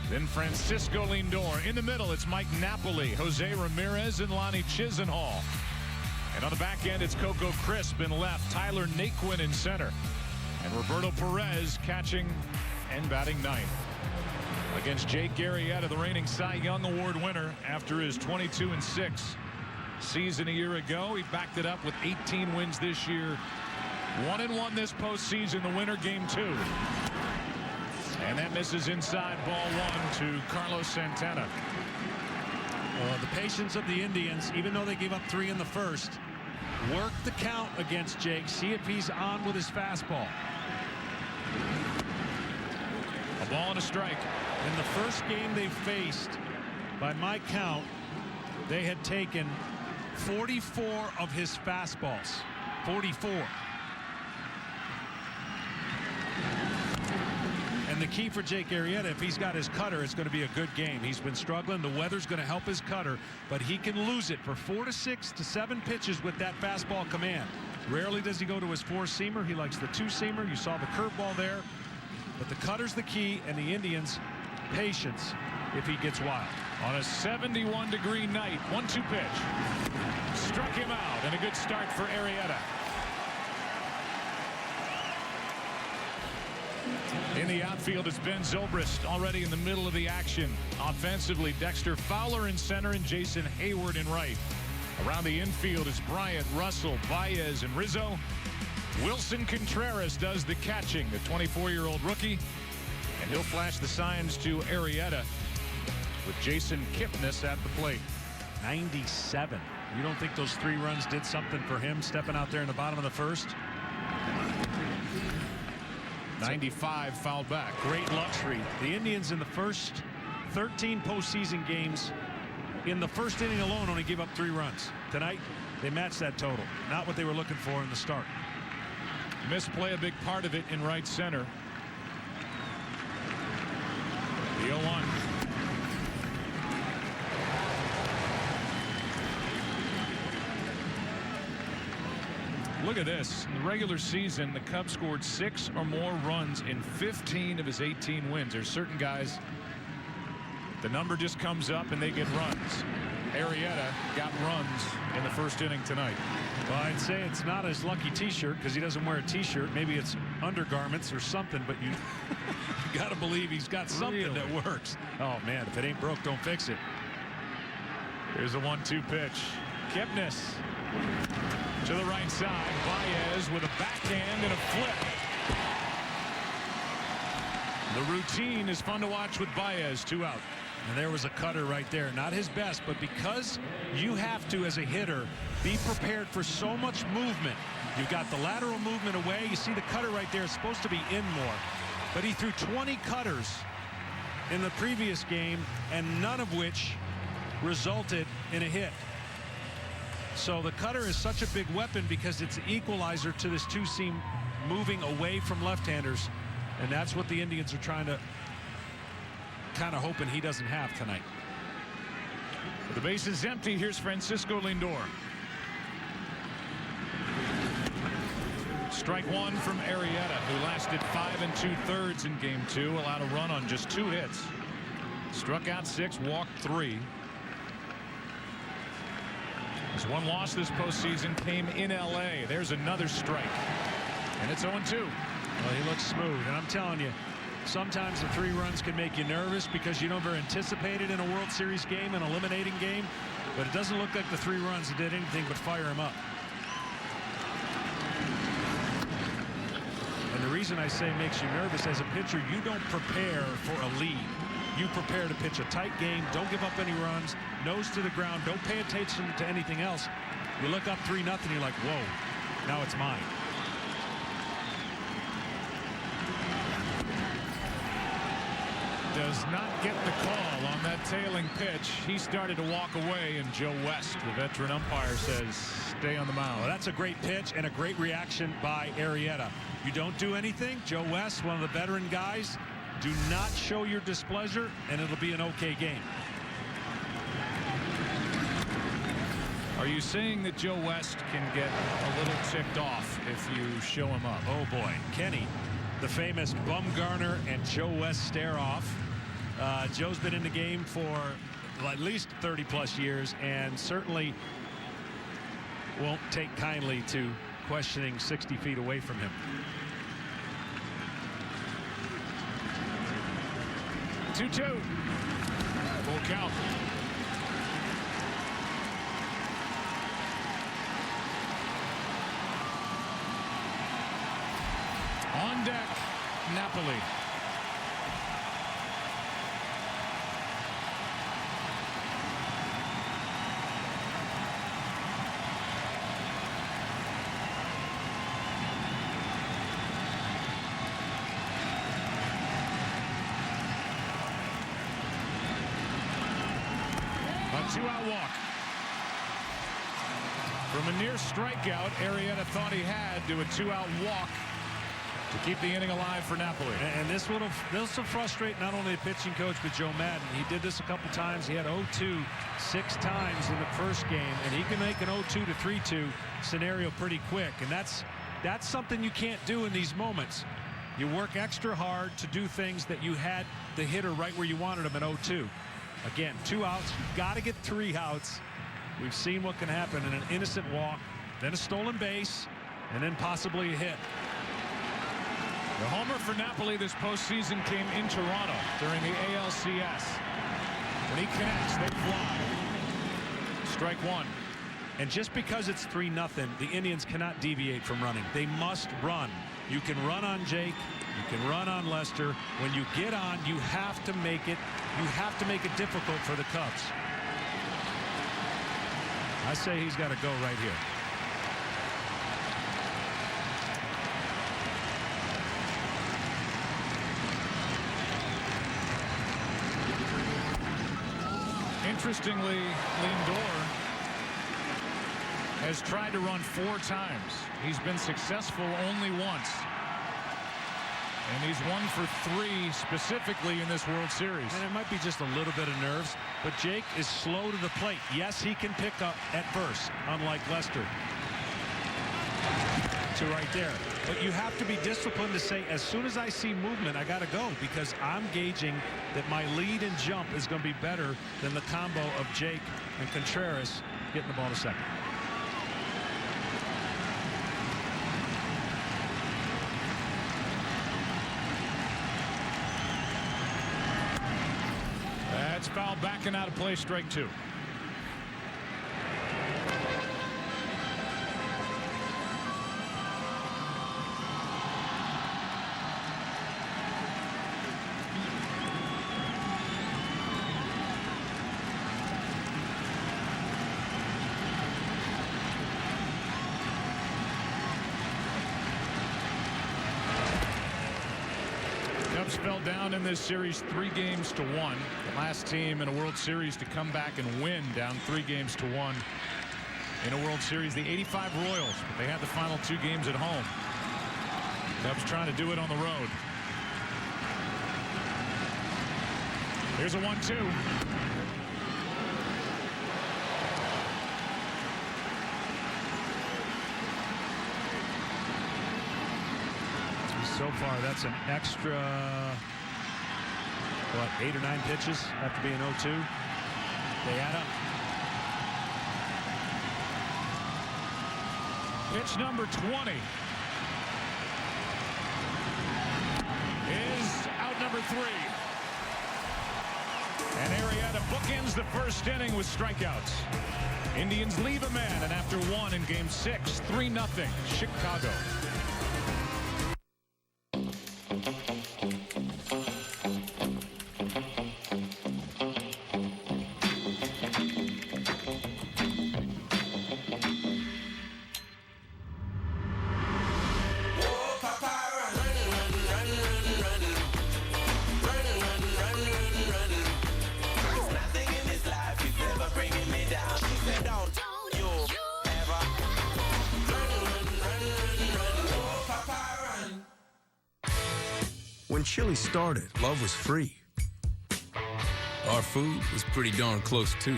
then Francisco Lindor. In the middle, it's Mike Napoli, Jose Ramirez, and Lonnie Chisenhall. And on the back end, it's Coco Crisp in left, Tyler Naquin in center. And Roberto Perez catching and batting ninth. Against Jake Arrieta, the reigning Cy Young Award winner after his 22-6 season a year ago. He backed it up with 18 wins this year. 1-1 this postseason, the winner game 2. And that misses inside ball 1 to Carlos Santana. The patience of the Indians, even though they gave up 3 in the first, work the count against Jake. See if he's on with his fastball. A ball and a strike. In the first game they faced, by my count, they had taken 44 of his fastballs. 44. And the key for Jake Arrieta, if he's got his cutter, it's going to be a good game. He's been struggling. The weather's going to help his cutter, but he can lose it for 4 to 6 to 7 pitches with that fastball command. Rarely does he go to his 4-seamer. He likes the 2-seamer. You saw the curveball there. But the cutter's the key, and the Indians' patience if he gets wild. On a 71-degree night, 1-2 pitch. Struck him out, and a good start for Arrieta. In the outfield is Ben Zobrist, already in the middle of the action. Offensively, Dexter Fowler in center and Jason Hayward in right. Around the infield is Bryant, Russell, Baez, and Rizzo. Wilson Contreras does the catching, the 24-year-old rookie. And he'll flash the signs to Arrieta with Jason Kipnis at the plate. 97. You don't think those 3 runs did something for him stepping out there in the bottom of the first? 95 fouled back. Great luxury. The Indians in the first 13 postseason games, in the first inning alone, only gave up 3 runs. Tonight, they matched that total. Not what they were looking for in the start. Misplay a big part of it in right center. The 0-1. Look at this. In the regular season, the Cubs scored 6 or more runs in 15 of his 18 wins. There's certain guys, the number just comes up and they get runs. Arrieta got runs in the first inning tonight. Well, I'd say it's not his lucky t-shirt because he doesn't wear a t-shirt. Maybe it's undergarments or something, but you got to believe he's got something that works. Oh, man, if it ain't broke, don't fix it. Here's a 1-2 pitch. Kipnis to the right side. Baez with a backhand and a flip. The routine is fun to watch with Baez. 2 out. And there was a cutter right there. Not his best, but because you have to, as a hitter, be prepared for so much movement. You've got the lateral movement away. You see the cutter right there. It's supposed to be in more. But he threw 20 cutters in the previous game, and none of which resulted in a hit. So the cutter is such a big weapon because it's an equalizer to this 2-seam moving away from left-handers. And that's what the Indians are trying to kind of hoping he doesn't have tonight. The base is empty. Here's Francisco Lindor. Strike 1 from Arrieta, who lasted 5 2/3 in game 2, allowed a run on just 2 hits. Struck out 6, walked 3. His 1 loss this postseason came in LA. There's another strike. And it's 0-2. Well, he looks smooth, and I'm telling you, sometimes the 3 runs can make you nervous because you never anticipated in a World Series game, an eliminating game, but it doesn't look like the 3 runs that did anything but fire him up. And the reason I say makes you nervous, as a pitcher, you don't prepare for a lead. You prepare to pitch a tight game, don't give up any runs, nose to the ground, don't pay attention to anything else. You look up 3-0, you're like, whoa, now it's mine. Does not get the call on that tailing pitch. He started to walk away, and Joe West, the veteran umpire, says stay on the mound. Well, that's a great pitch and a great reaction by Arrieta. You don't do anything. Joe West, one of the veteran guys, do not show your displeasure, and it'll be an okay game. Are you saying that Joe West can get a little ticked off if you show him up? Oh, boy. Kenny, the famous Bumgarner and Joe West stare-off. Joe's been in the game for at least 30-plus years and certainly won't take kindly to questioning 60 feet away from him. 2-2. Full count. On deck, Napoli. A two-out walk. From a near strikeout, Arrieta thought he had to a two-out walk to keep the inning alive for Napoli. And this will frustrate not only the pitching coach, but Joe Madden. He did this a couple times. He had 0-2 6 times in the first game, and he can make an 0-2 to 3-2 scenario pretty quick. And that's something you can't do in these moments. You work extra hard to do things that you had the hitter right where you wanted him at 0-2. Again, 2 outs. You've got to get 3 outs. We've seen what can happen in an innocent walk, then a stolen base, and then possibly a hit. The homer for Napoli this postseason came in Toronto during the ALCS. When he connects, they fly. Strike one. And just because it's 3-0, the Indians cannot deviate from running. They must run. You can run on Jake. You can run on Lester. When you get on, you have to make it. You have to make it difficult for the Cubs. I say he's got to go right here. Interestingly, Lindor has tried to run 4 times. He's been successful only once. And he's 1 for 3 specifically in this World Series. And it might be just a little bit of nerves, but Jake is slow to the plate. Yes, he can pick up at first, unlike Lester. To right there. But you have to be disciplined to say, as soon as I see movement, I got to go, because I'm gauging that my lead and jump is going to be better than the combo of Jake and Contreras getting the ball to second. That's foul, backing out of play, strike 2. Cubs fell down in this series 3-1. The last team in a World Series to come back and win, down 3-1 in a World Series. The '85 Royals, but they had the final 2 games at home. Cubs trying to do it on the road. Here's a 1-2. So far, that's an extra, what, 8 or 9 pitches after being 0-2. They add up. Pitch number 20 is out, number 3. And Arrieta bookends the first inning with strikeouts. Indians leave a man, and after 1 in Game 6, 3-0 Chicago. When Chili started, love was free. Our food was pretty darn close, too.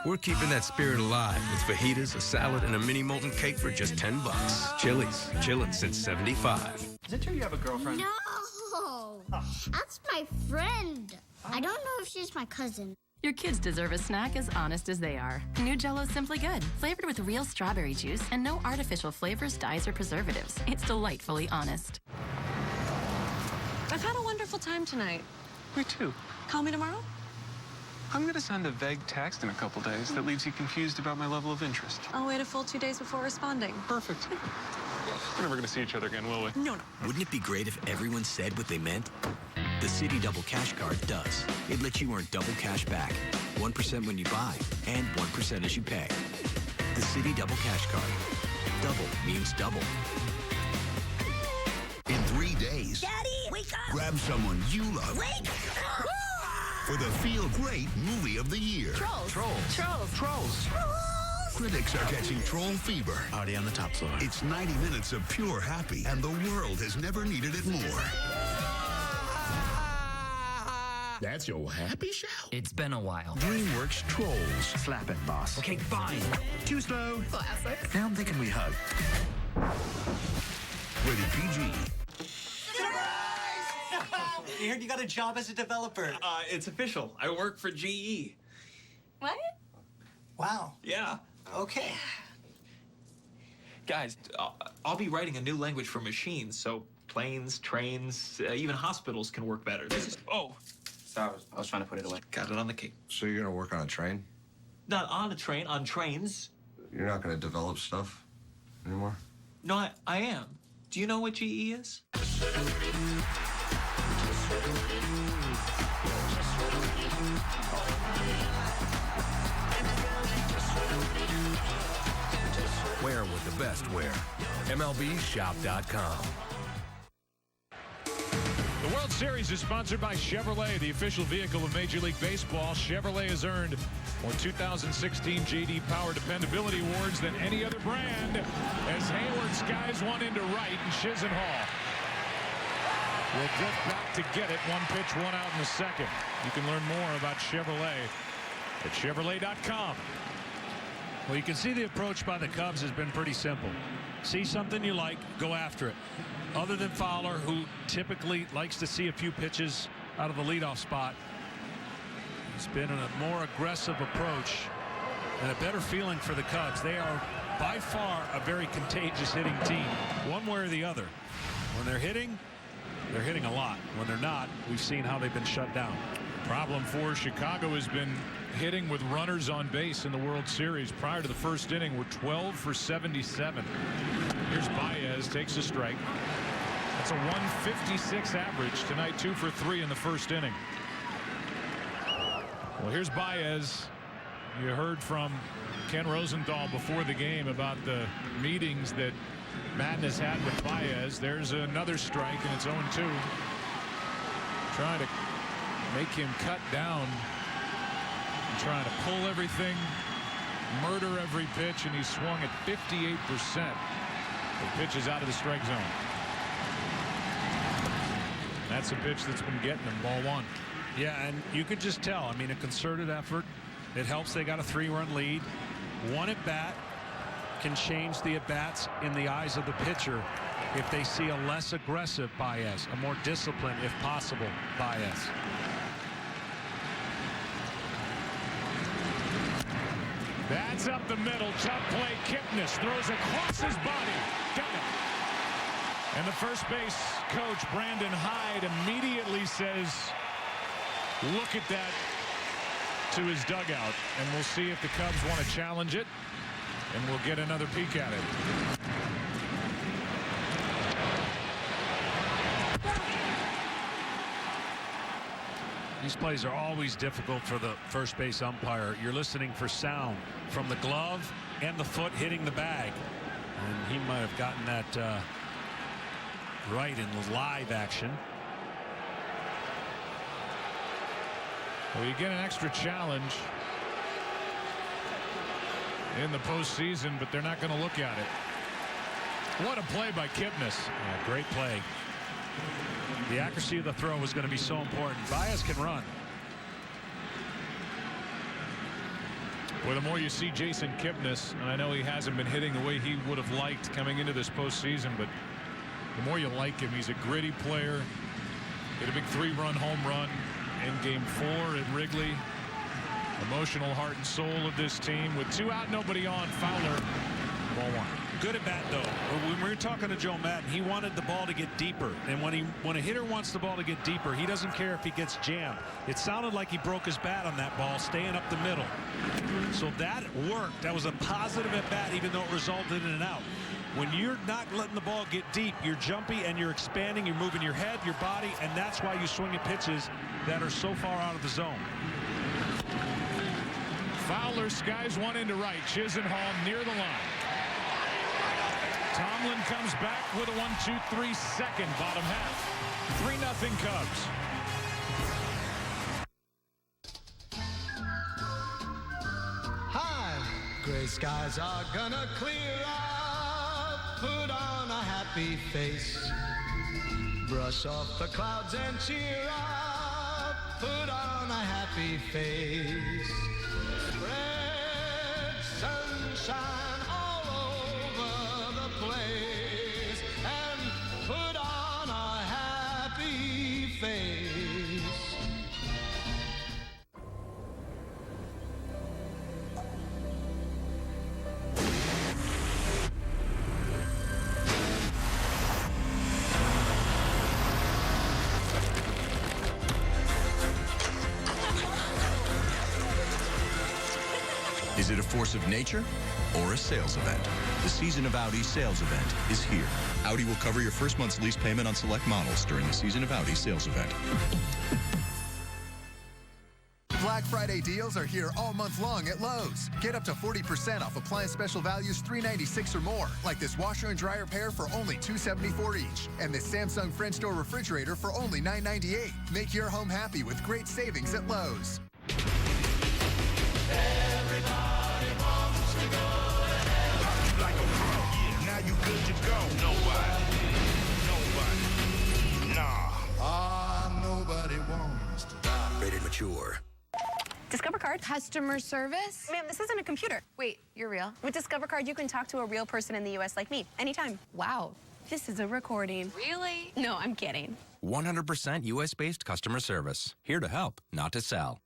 We're keeping that spirit alive with fajitas, a salad, and a mini molten cake for just $10. Chili's, chillin' since '75. Is it true you have a girlfriend? No! That's my friend. I don't know if she's my cousin. Your kids deserve a snack as honest as they are. New Jell-O's Simply Good, flavored with real strawberry juice and no artificial flavors, dyes, or preservatives. It's delightfully honest. I've had a wonderful time tonight. Me too. Call me tomorrow? I'm going to send a vague text in a couple days that leaves you confused about my level of interest. I'll wait a full 2 days before responding. Perfect. We're never going to see each other again, will we? No. Wouldn't it be great if everyone said what they meant? The Citi Double Cash Card does. It lets you earn double cash back. 1% when you buy and 1% as you pay. The Citi Double Cash Card. Double means double. In 3 days, Daddy, wake up! grab someone you love Wake up! for the Feel Great Movie of the Year. Trolls. Trolls. Critics are catching troll fever. Already on the top floor. It's 90 minutes of pure happy, and the world has never needed it more. That's your happy shout? It's been a while. DreamWorks Trolls. Slap it, boss. Okay, fine. Too slow. Classic. Now I'm thinking we hug. Rated PG. I heard you got a job as a developer. It's official. I work for GE. What? Wow. Yeah. Okay. Guys, I'll be writing a new language for machines, so planes, trains, even hospitals can work better. This is... Oh. Sorry, I was trying to put it away. Got it on the key. So you're gonna work on a train? Not on a train, on trains. You're not gonna develop stuff anymore? No, I am. Do you know what GE is? Wear what the best wear. MLBshop.com. The World Series is sponsored by Chevrolet, the official vehicle of Major League Baseball. Chevrolet has earned more 2016 J.D. Power Dependability Awards than any other brand, as Hayward skies one into right and Chisenhall will drift back to get it. One pitch, one out in the second. You can learn more about Chevrolet at Chevrolet.com. Well, you can see the approach by the Cubs has been pretty simple. See something you like, go after it. Other than Fowler, who typically likes to see a few pitches out of the leadoff spot, it's been a more aggressive approach and a better feeling for the Cubs. They are by far a very contagious hitting team, one way or the other. When they're hitting a lot. When they're not, we've seen how they've been shut down. Problem for Chicago has been hitting with runners on base in the World Series. Prior to the first inning, we're 12 for 77. Here's Baez, takes a strike. That's a 156 average tonight, 2 for 3 in the first inning. Well, here's Baez. You heard from Ken Rosenthal before the game about the meetings that Madden has had with Baez. There's another strike, and it's 0-2. Trying to make him cut down. Trying to pull everything, murder every pitch, and he's swung at 58%. The pitch is out of the strike zone. That's a pitch that's been getting him. Ball one. Yeah, and you could just tell. I mean, a concerted effort. It helps they got a 3-run lead. One at bat can change the at bats in the eyes of the pitcher if they see a less aggressive Baez, a more disciplined, if possible, Baez. That's up the middle. Tough play. Kipnis throws across his body. Got it. And the first base coach, Brandon Hyde, immediately says, look at that, to his dugout. And we'll see if the Cubs want to challenge it. And we'll get another peek at it. These plays are always difficult for the first base umpire. You're listening for sound from the glove and the foot hitting the bag. And he might have gotten that right in the live action. Well, you get an extra challenge in the postseason, but they're not going to look at it. What a play by Kipnis. Yeah, great play. The accuracy of the throw was going to be so important. Baez can run. Well, the more you see Jason Kipnis, and I know he hasn't been hitting the way he would have liked coming into this postseason, but the more you like him, he's a gritty player. Hit a big 3-run home run in Game 4 at Wrigley. Emotional heart and soul of this team. With 2 out, nobody on. Fowler, ball 1. Good at bat, though. When we were talking to Joe Madden, he wanted the ball to get deeper. And when a hitter wants the ball to get deeper, he doesn't care if he gets jammed. It sounded like he broke his bat on that ball, staying up the middle. So that worked. That was a positive at bat, even though it resulted in an out. When you're not letting the ball get deep, you're jumpy and you're expanding. You're moving your head, your body, and that's why you swing at pitches that are so far out of the zone. Fowler skies one into right. Chisenhall near the line. Tomlin comes back with a 1-2-3 second, bottom half. 3-0 Cubs. Hi, gray skies are gonna clear up. Put on a happy face. Brush off the clouds and cheer up. Put on a happy face. Spread sunshine all over the place and put on a happy face. Is it a force of nature or a sales event? The Season of Audi sales event is here. Audi will cover your first month's lease payment on select models during the Season of Audi sales event. Black Friday deals are here all month long at Lowe's. Get up to 40% off appliance special values $396 or more, like this washer and dryer pair for only $274 each, and this Samsung French door refrigerator for only $998. Make your home happy with great savings at Lowe's. Everybody wants to go to hell. Like a pro. Yeah, now you good to go. Nobody. Nah. Nobody wants to die. Rated mature. Discover Card. Customer service? Ma'am, this isn't a computer. Wait, you're real? With Discover Card, you can talk to a real person in the U.S. like me, anytime. Wow. This is a recording. Really? No, I'm kidding. 100% U.S.-based customer service. Here to help, not to sell.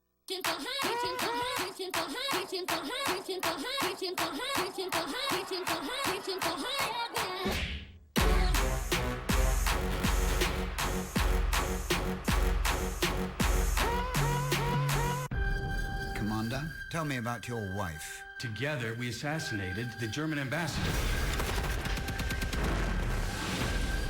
Commander, tell me about your wife. Together, we assassinated the German ambassador.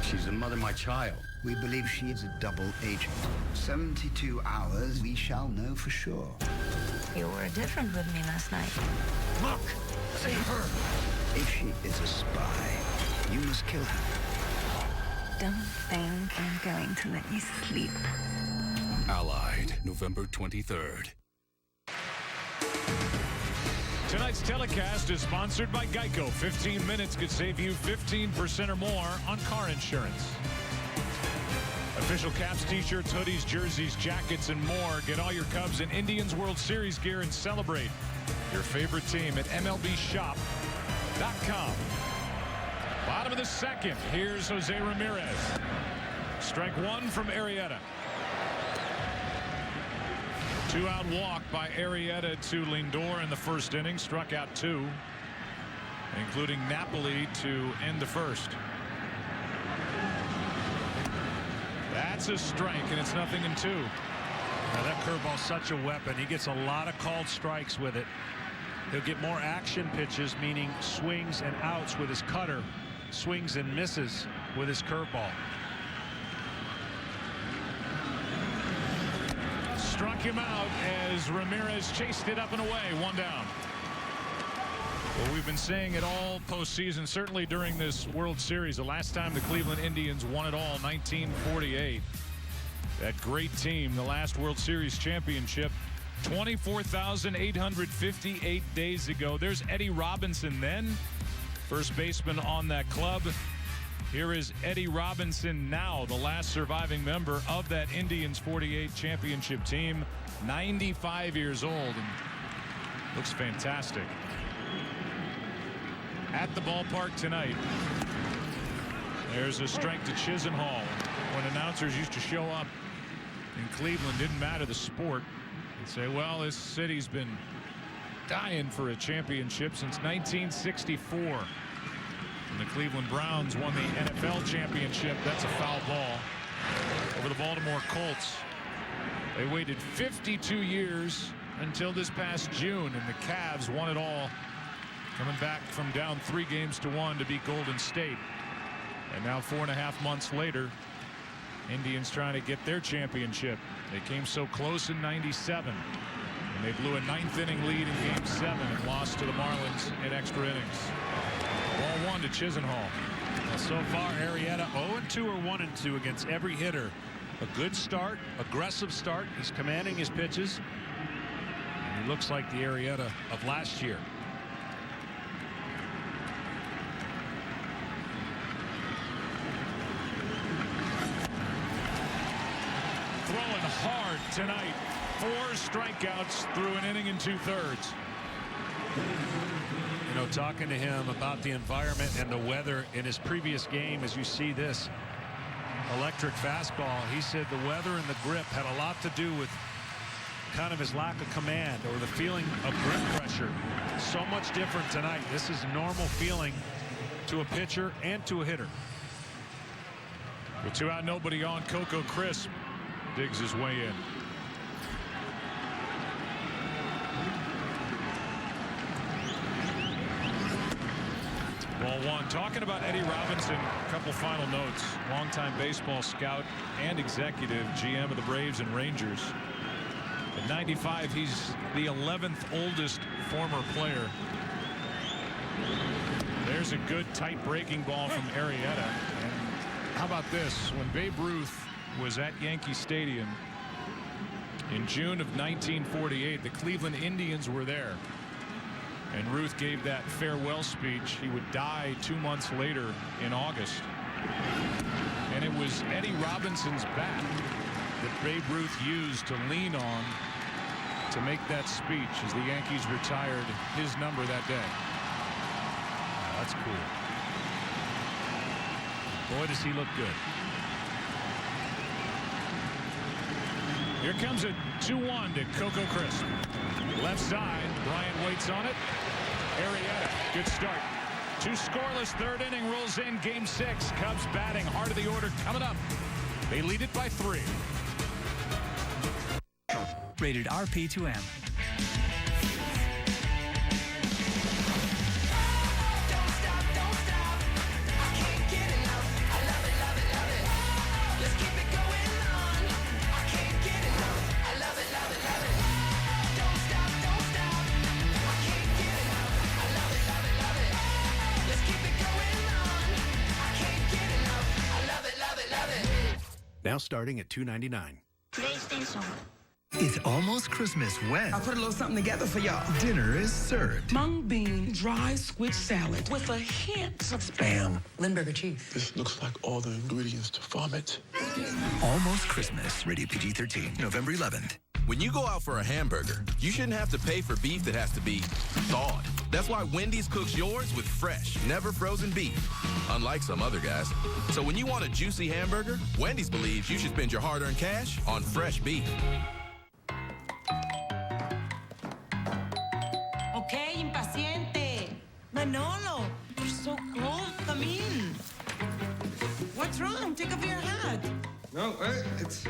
She's the mother of my child. We believe she is a double agent. 72 hours, we shall know for sure. You were different with me last night. Look! Save her! If she is a spy, you must kill her. Don't think I'm going to let you sleep. Allied, November 23rd. Tonight's telecast is sponsored by Geico. 15 minutes could save you 15% or more on car insurance. Official Caps t-shirts, hoodies, jerseys, jackets, and more. Get all your Cubs and Indians World Series gear and celebrate your favorite team at MLBshop.com. Bottom of the second. Here's Jose Ramirez. Strike one from Arrieta. Two-out walk by Arrieta to Lindor in the first inning. Struck out two, including Napoli to end the first. That's a strike, and it's 0-2. Now that curveball's such a weapon. He gets a lot of called strikes with it. He'll get more action pitches, meaning swings and outs with his cutter, swings and misses with his curveball. Struck him out as Ramirez chased it up and away. One down. Well, we've been saying it all postseason, certainly during this World Series. The last time the Cleveland Indians won it all, 1948. That great team, the last World Series championship, 24,858 days ago. There's Eddie Robinson then, first baseman on that club. Here is Eddie Robinson now, the last surviving member of that Indians 48 championship team, 95 years old, and looks fantastic. At the ballpark tonight. There's a strike to Chisenhall. When announcers used to show up in Cleveland, didn't matter the sport, and say, well, this city's been dying for a championship since 1964. And the Cleveland Browns won the NFL championship. That's a foul ball over the Baltimore Colts. They waited 52 years until this past June, and the Cavs won it all, coming back from down 3-1 to beat Golden State. And now 4.5 months later, Indians trying to get their championship. They came so close in '97, and they blew a 9th-inning lead in Game 7 and lost to the Marlins in extra innings. Ball 1 to Chisenhall. Well, so far, Arrieta 0-2 or 1-2 against every hitter. A good start, aggressive start. He's commanding his pitches. And he looks like the Arrieta of last year. Throwing hard tonight. 4 strikeouts through an inning and 2/3. You know, talking to him about the environment and the weather in his previous game, as you see this electric fastball, he said the weather and the grip had a lot to do with kind of his lack of command or the feeling of grip pressure. So much different tonight. This is normal feeling to a pitcher and to a hitter. With 2 out, nobody on, Coco Crisp digs his way in. Ball 1. Talking about Eddie Robinson, a couple final notes. Longtime baseball scout and executive GM of the Braves and Rangers. At 95, he's the 11th oldest former player. There's a good tight breaking ball from Arrieta. And how about this? When Babe Ruth was at Yankee Stadium in June of 1948, the Cleveland Indians were there. And Ruth gave that farewell speech. He would die 2 months later in August. And it was Eddie Robinson's bat that Babe Ruth used to lean on to make that speech as the Yankees retired his number that day. Oh, that's cool. Boy, does he look good. Here comes a 2-1 to Coco Crisp. Left side, Bryant waits on it. Arrieta, good start. 2 scoreless, 3rd inning rolls in. Game 6, Cubs batting, heart of the order coming up. They lead it by 3. Rated RP2M. Now starting at $2.99. PlayStation. It's almost Christmas when I put a little something together for y'all. dinner is served. Mung bean dry squid salad with a hint of Spam. Limburger cheese. This looks like all the ingredients to vomit. Almost Christmas. Rated PG-13. November 11th. When you go out for a hamburger, you shouldn't have to pay for beef that has to be thawed. That's why Wendy's cooks yours with fresh, never frozen beef, unlike some other guys. So when you want a juicy hamburger, Wendy's believes you should spend your hard-earned cash on fresh beef. Okay, impaciente. Manolo, you're so cold. Come in. What's wrong? Take off your hat. No, it's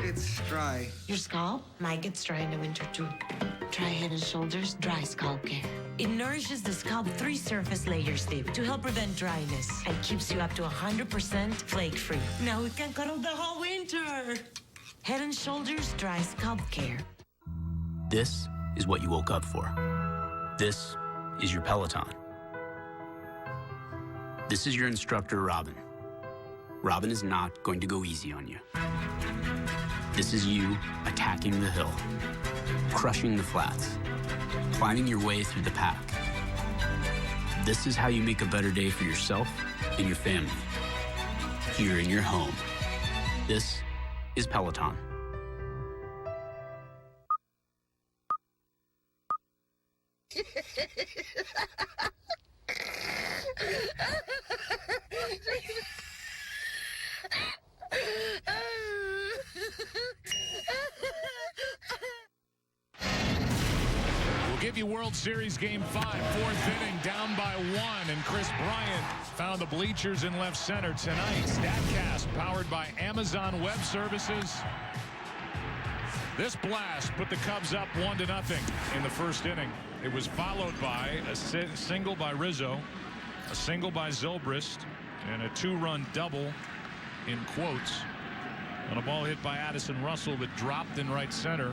dry. Your scalp might get dry in the winter too. Try Head & Shoulders Dry Scalp Care. It nourishes the scalp 3 surface layers deep to help prevent dryness and keeps you up to 100% flake-free. Now we can cuddle the whole winter. Head & Shoulders Dry Scalp Care. This is what you woke up for. This is your Peloton. This is your instructor, Robin. Robin is not going to go easy on you. This is you attacking the hill, crushing the flats, climbing your way through the pack. This is how you make a better day for yourself and your family. Here in your home. This is Peloton. We'll give you World Series Game 5, 4th inning, down by 1, and Chris Bryant found the bleachers in left center tonight. StatCast powered by Amazon Web Services. This blast put the Cubs up 1-0 in the first inning. It was followed by a single by Rizzo, a single by Zobrist, and a 2-run double in quotes on a ball hit by Addison Russell that dropped in right center.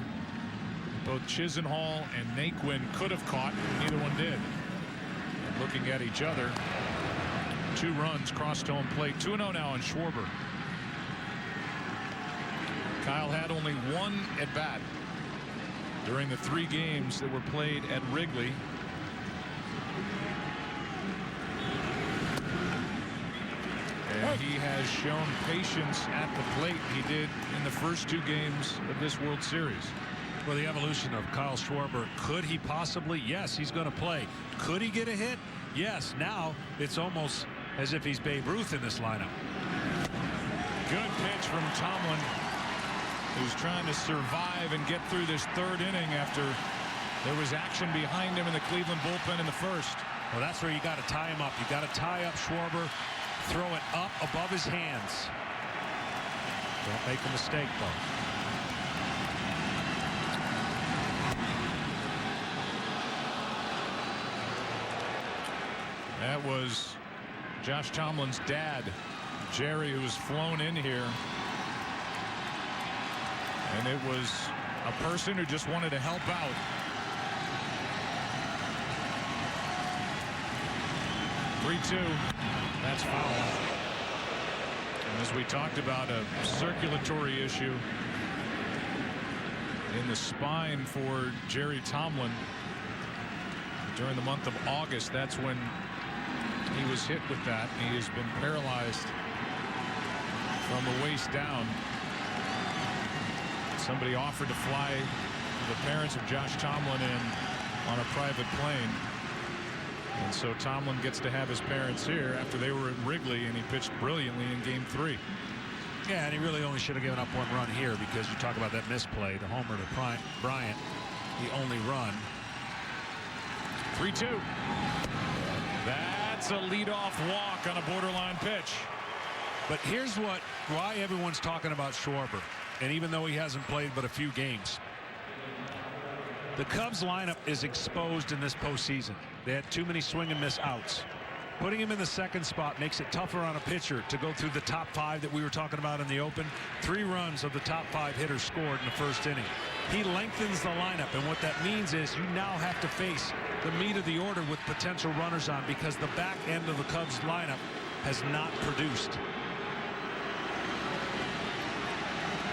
Both Chisenhall and Naquin could have caught, neither one did. And looking at each other, 2 runs crossed home plate. 2-0 now on Schwarber. Kyle had only 1 at bat during the 3 games that were played at Wrigley. And he has shown patience at the plate. He did in the first 2 games of this World Series. Well, the evolution of Kyle Schwarber, could he possibly? Yes, he's going to play. Could he get a hit? Yes. Now it's almost as if he's Babe Ruth in this lineup. Good pitch from Tomlin, who's trying to survive and get through this 3rd inning after there was action behind him in the Cleveland bullpen in the first. Well, that's where you got to tie him up. You got to tie up Schwarber, throw it up above his hands. Don't make a mistake, though. That was Josh Tomlin's dad, Jerry, who was flown in here. And it was a person who just wanted to help out. (3-2). That's foul. And as we talked about, a circulatory issue in the spine for Jerry Tomlin during the month of August. That's when he was hit with that. He has been paralyzed from the waist down. Somebody offered to fly the parents of Josh Tomlin in on a private plane. And so Tomlin gets to have his parents here after they were at Wrigley, and he pitched brilliantly in Game 3. Yeah, and he really only should have given up 1 run here, because you talk about that misplay, the homer to Bryant, the only run. 3-2. That's a leadoff walk on a borderline pitch. But here's why everyone's talking about Schwarber. And even though he hasn't played but a few games, the Cubs lineup is exposed in this postseason. They had too many swing and miss outs. Putting him in the 2nd spot makes it tougher on a pitcher to go through the top 5 that we were talking about in the open. 3 runs of the top 5 hitters scored in the first inning. He lengthens the lineup, and what that means is you now have to face the meat of the order with potential runners on, because the back end of the Cubs lineup has not produced.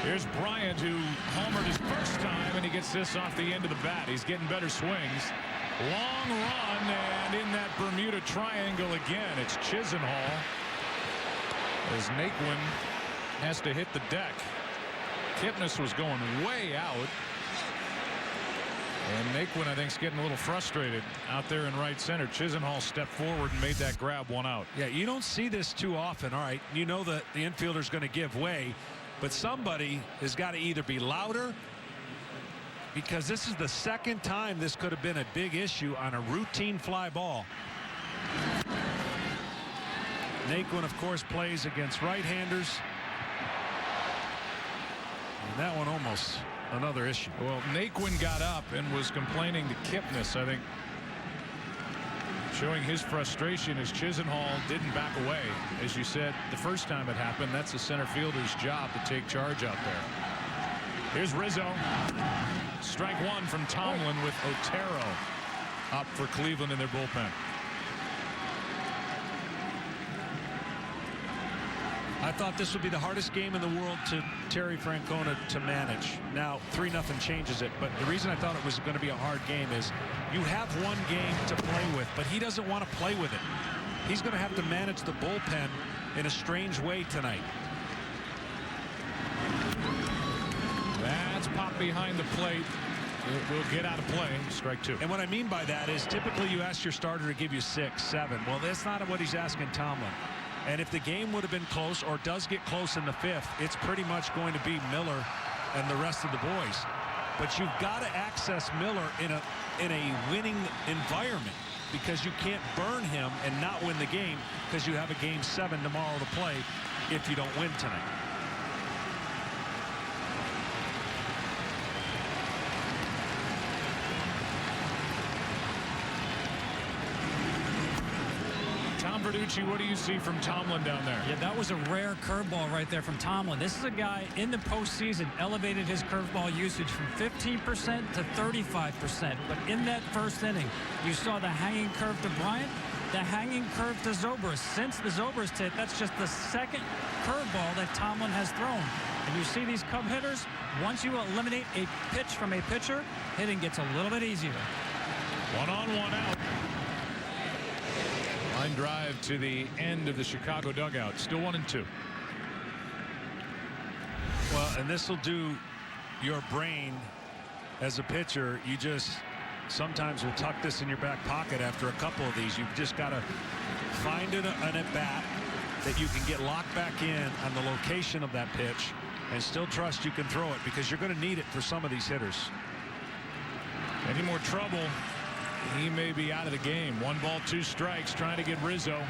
Here's Bryant, who homered his first time, and he gets this off the end of the bat. He's getting better swings. Long run, and in that Bermuda Triangle again, it's Chisenhall as Naquin has to hit the deck. Kipnis was going way out, and Naquin, I think, is getting a little frustrated out there in right center. Chisenhall stepped forward and made that grab 1 out. Yeah, you don't see this too often. All right, you know that the infielder's going to give way, but somebody has got to either be louder, because this is the 2nd time this could have been a big issue on a routine fly ball. Naquin, of course, plays against right-handers. And that one almost another issue. Well, Naquin got up and was complaining to Kipnis, I think, showing his frustration as Chisenhall didn't back away. As you said, the first time it happened, that's a center fielder's job to take charge out there. Here's Rizzo. Strike 1 from Tomlin, with Otero up for Cleveland in their bullpen. I thought this would be the hardest game in the world to Terry Francona to manage. Now 3-0 changes it, but the reason I thought it was going to be a hard game is you have 1 game to play with, but he doesn't want to play with it. He's going to have to manage the bullpen in a strange way tonight. That's popped behind the plate. It will get out of play. Strike 2. And what I mean by that is typically you ask your starter to give you 6, 7. Well, that's not what he's asking Tomlin. And if the game would have been close, or does get close in the 5th, it's pretty much going to be Miller and the rest of the boys. But you've got to access Miller in a winning environment, because you can't burn him and not win the game because you have a Game 7 tomorrow to play if you don't win tonight. Verducci, what do you see from Tomlin down there? Yeah, that was a rare curveball right there from Tomlin. This is a guy in the postseason elevated his curveball usage from 15% to 35%. But in that first inning, you saw the hanging curve to Bryant, the hanging curve to Zobrist. Since the Zobrist hit, that's just the second curveball that Tomlin has thrown. And you see these Cub hitters, once you eliminate a pitch from a pitcher, hitting gets a little bit easier. 1 on, 1 out. Line drive to the end of the Chicago dugout. Still 1-2. Well, and this will do your brain as a pitcher. You just sometimes will tuck this in your back pocket after a couple of these. You've just got to find an at-bat that you can get locked back in on the location of that pitch and still trust you can throw it, because you're going to need it for some of these hitters. Any more trouble, he may be out of the game. 1 ball, 2 strikes, trying to get Rizzo.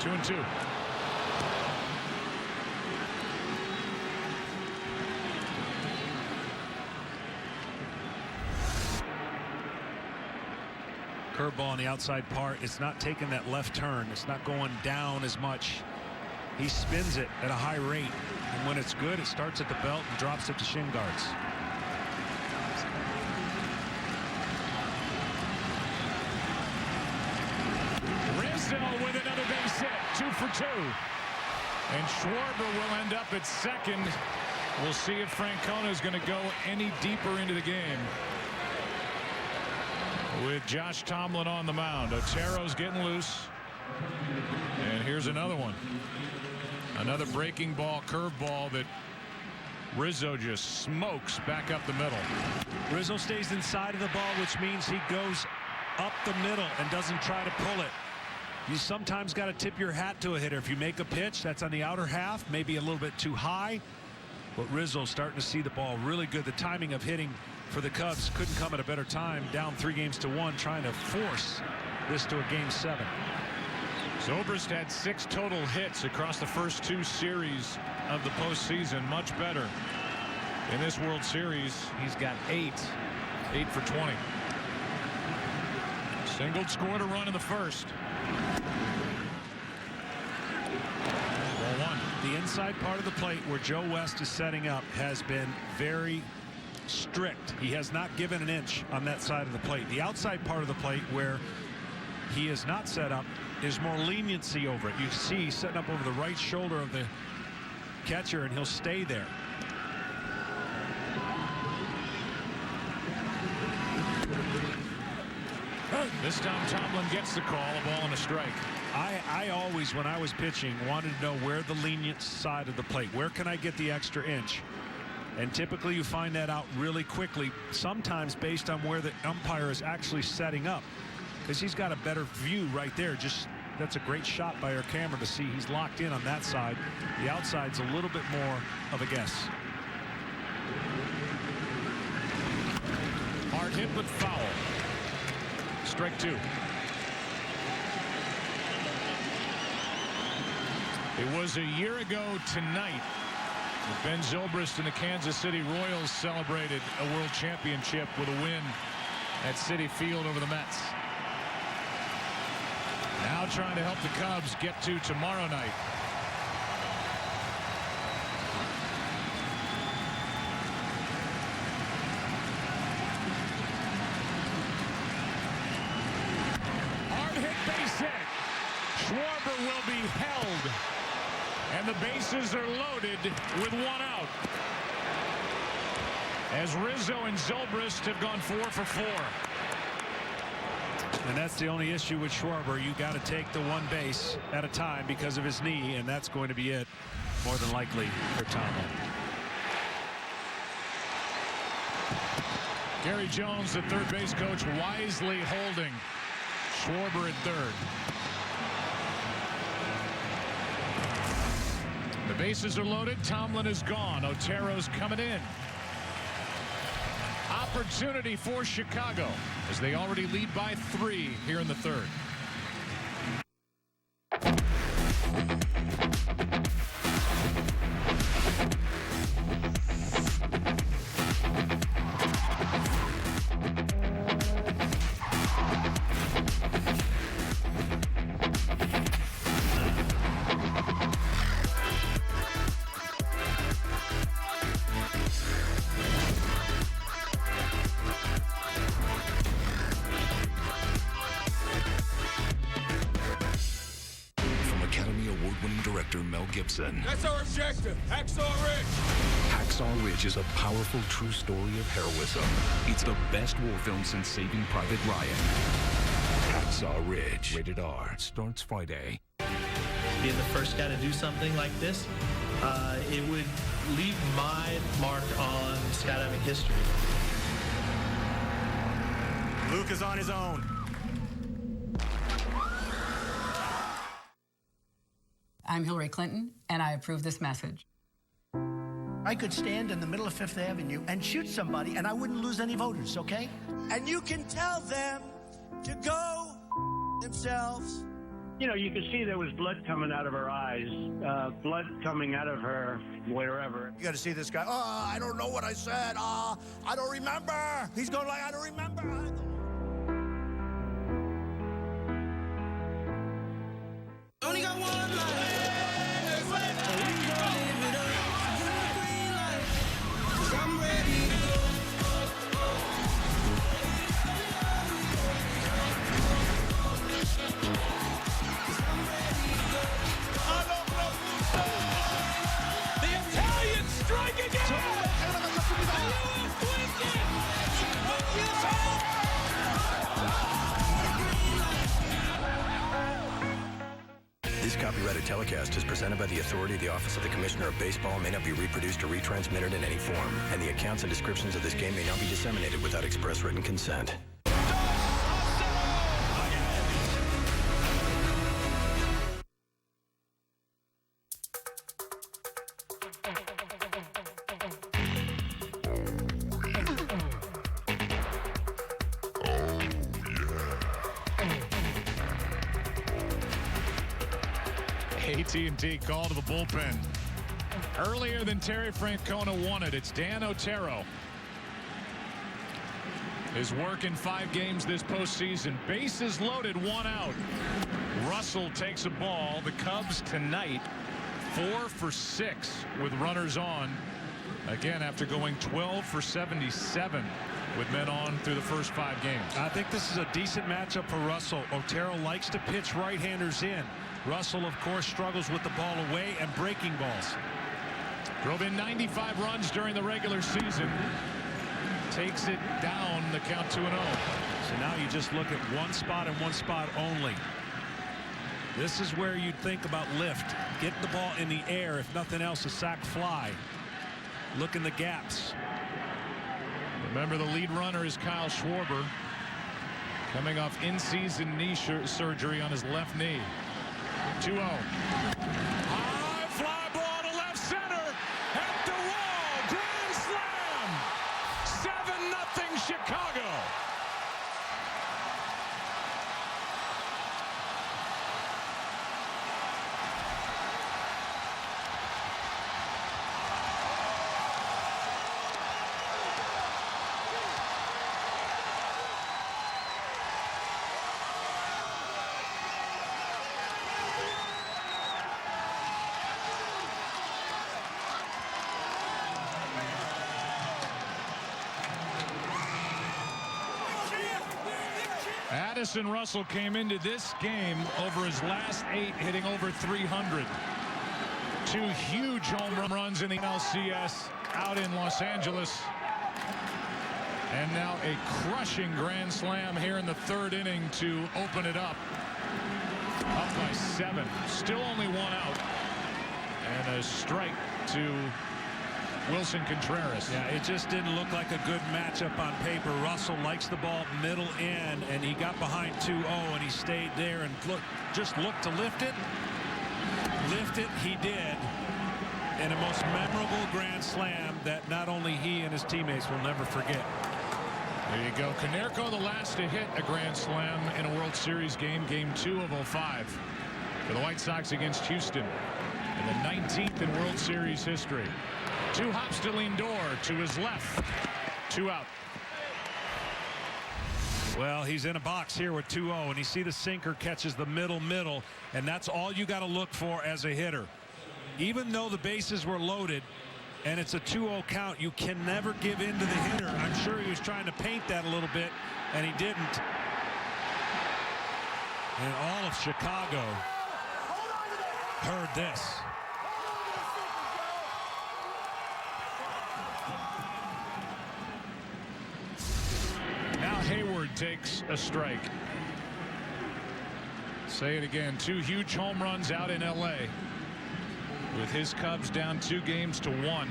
2-2. Curveball on the outside part. It's not taking that left turn. It's not going down as much. He spins it at a high rate, and when it's good, it starts at the belt and drops at the shin guards. With another base hit, 2 for 2. And Schwarber will end up at second. We'll see if Francona is going to go any deeper into the game. With Josh Tomlin on the mound. Otero's getting loose. And here's another one. Another breaking ball, curveball that Rizzo just smokes back up the middle. Rizzo stays inside of the ball, which means he goes up the middle and doesn't try to pull it. You sometimes got to tip your hat to a hitter. If you make a pitch that's on the outer half, maybe a little bit too high, but Rizzo's starting to see the ball really good. The timing of hitting for the Cubs couldn't come at a better time, down 3-1, trying to force this to a Game 7. Zobrist had 6 total hits across the first 2 series of the postseason. Much better in this World Series. He's got 8 for 20. Singled, scored a run in the first. The inside part of the plate where Joe West is setting up has been very strict. He has not given an inch on that side of the plate. The outside part of the plate where he is not set up is more leniency over it. You see he's setting up over the right shoulder of the catcher, and he'll stay there. This time Tomlin gets the call, a ball and a strike. I always, when I was pitching, wanted to know where the lenient side of the plate, where can I get the extra inch? And typically you find that out really quickly, sometimes based on where the umpire is actually setting up, because he's got a better view right there. Just that's a great shot by our camera to see he's locked in on that side. The outside's a little bit more of a guess. Hard hit but foul. Strike 2. It was a year ago tonight that Ben Zobrist and the Kansas City Royals celebrated a world championship with a win at Citi Field over the Mets. Now trying to help the Cubs get to tomorrow night. Hard hit base hit. Schwarber will be held. And the bases are loaded with 1 out. As Rizzo and Zobrist have gone 4 for 4. And that's the only issue with Schwarber. You got to take the 1 base at a time because of his knee, and that's going to be it more than likely for Tomlin. Gary Jones, the third base coach, wisely holding Schwarber at third. The bases are loaded. Tomlin is gone. Otero's coming in. opportunity for Chicago as they already lead by 3 here in the third. Gibson. That's our objective. Hacksaw Ridge. Hacksaw Ridge is a powerful true story of heroism. It's the best war film since Saving Private Ryan. Hacksaw Ridge. Rated R. Starts Friday. Being the first guy to do something like this, it would leave my mark on skydiving history. Luke is on his own. I'm Hillary Clinton, and I approve this message. I could stand in the middle of Fifth Avenue and shoot somebody, and I wouldn't lose any voters, okay? And you can tell them to go themselves. You know, you could see there was blood coming out of her eyes, blood coming out of her wherever. You got to see this guy. Oh, I don't know what I said. I don't remember. He's going like, I don't remember. Only got one life. I'm ready to go. The Italians strike again. This copyrighted telecast is presented by the authority of the Office of the Commissioner of Baseball, may not be reproduced or retransmitted in any form, and the accounts and descriptions of this game may not be disseminated without express written consent. AT&T call to the bullpen. Earlier than Terry Francona wanted, it's Dan Otero. His work in 5 games this postseason. Bases loaded, 1 out. Russell takes a ball. The Cubs tonight 4 for 6 with runners on. Again, after going 12 for 77 with men on through the first 5 games. I think this is a decent matchup for Russell. Otero likes to pitch right-handers in. Russell, of course, struggles with the ball away and breaking balls. Drove in 95 runs during the regular season. Takes it down, the count 2-0. So now you just look at one spot and one spot only. This is where you'd think about lift. Get the ball in the air, if nothing else, a sac fly. Look in the gaps. Remember, the lead runner is Kyle Schwarber, coming off in-season knee surgery on his left knee. 2-0. High fly ball to left center. At the wall. Grand slam. 7-0 Chicago. Addison Russell came into this game over his last 8 hitting over 300. 2 huge home runs in the LCS out in Los Angeles. And now a crushing grand slam here in the 3rd inning to open it up. Up by 7. Still only 1 out. And a strike to Wilson Contreras. Yeah, it just didn't look like a good matchup on paper. Russell likes the ball middle in, and he got behind 2-0, and he stayed there and just looked to lift it. Lift it, he did. And a most memorable grand slam that not only he and his teammates will never forget. There you go. Konerko, the last to hit a grand slam in a World Series game, Game 2 of 05 for the White Sox against Houston, and the 19th in World Series history. 2 hops to Lindor to his left. 2 out. Well, he's in a box here with 2-0, and you see the sinker catches the middle, and that's all you got to look for as a hitter. Even though the bases were loaded, and it's a 2-0 count, you can never give in to the hitter. I'm sure he was trying to paint that a little bit, and he didn't. And all of Chicago heard this. Now Hayward takes a strike. Say it again, 2 huge home runs out in L.A. with his Cubs down 2 games to 1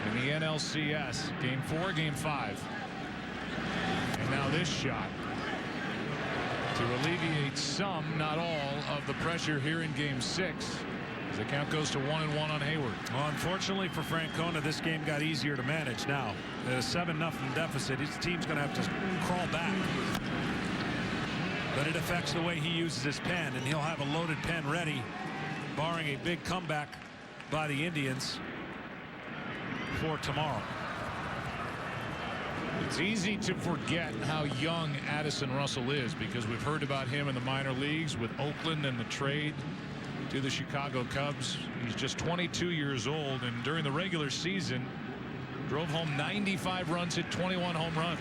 in the NLCS. Game 4, Game 5. And now this shot to alleviate some, not all, of the pressure here in Game 6. As the count goes to 1-1 on Hayward. Well, unfortunately for Francona, this game got easier to manage now. At a 7-0 deficit, his team's going to have to crawl back. But it affects the way he uses his pen, and he'll have a loaded pen ready, barring a big comeback by the Indians for tomorrow. It's easy to forget how young Addison Russell is, because we've heard about him in the minor leagues with Oakland and the trade to the Chicago Cubs. He's just 22 years old, and during the regular season drove home 95 runs, hit 21 home runs.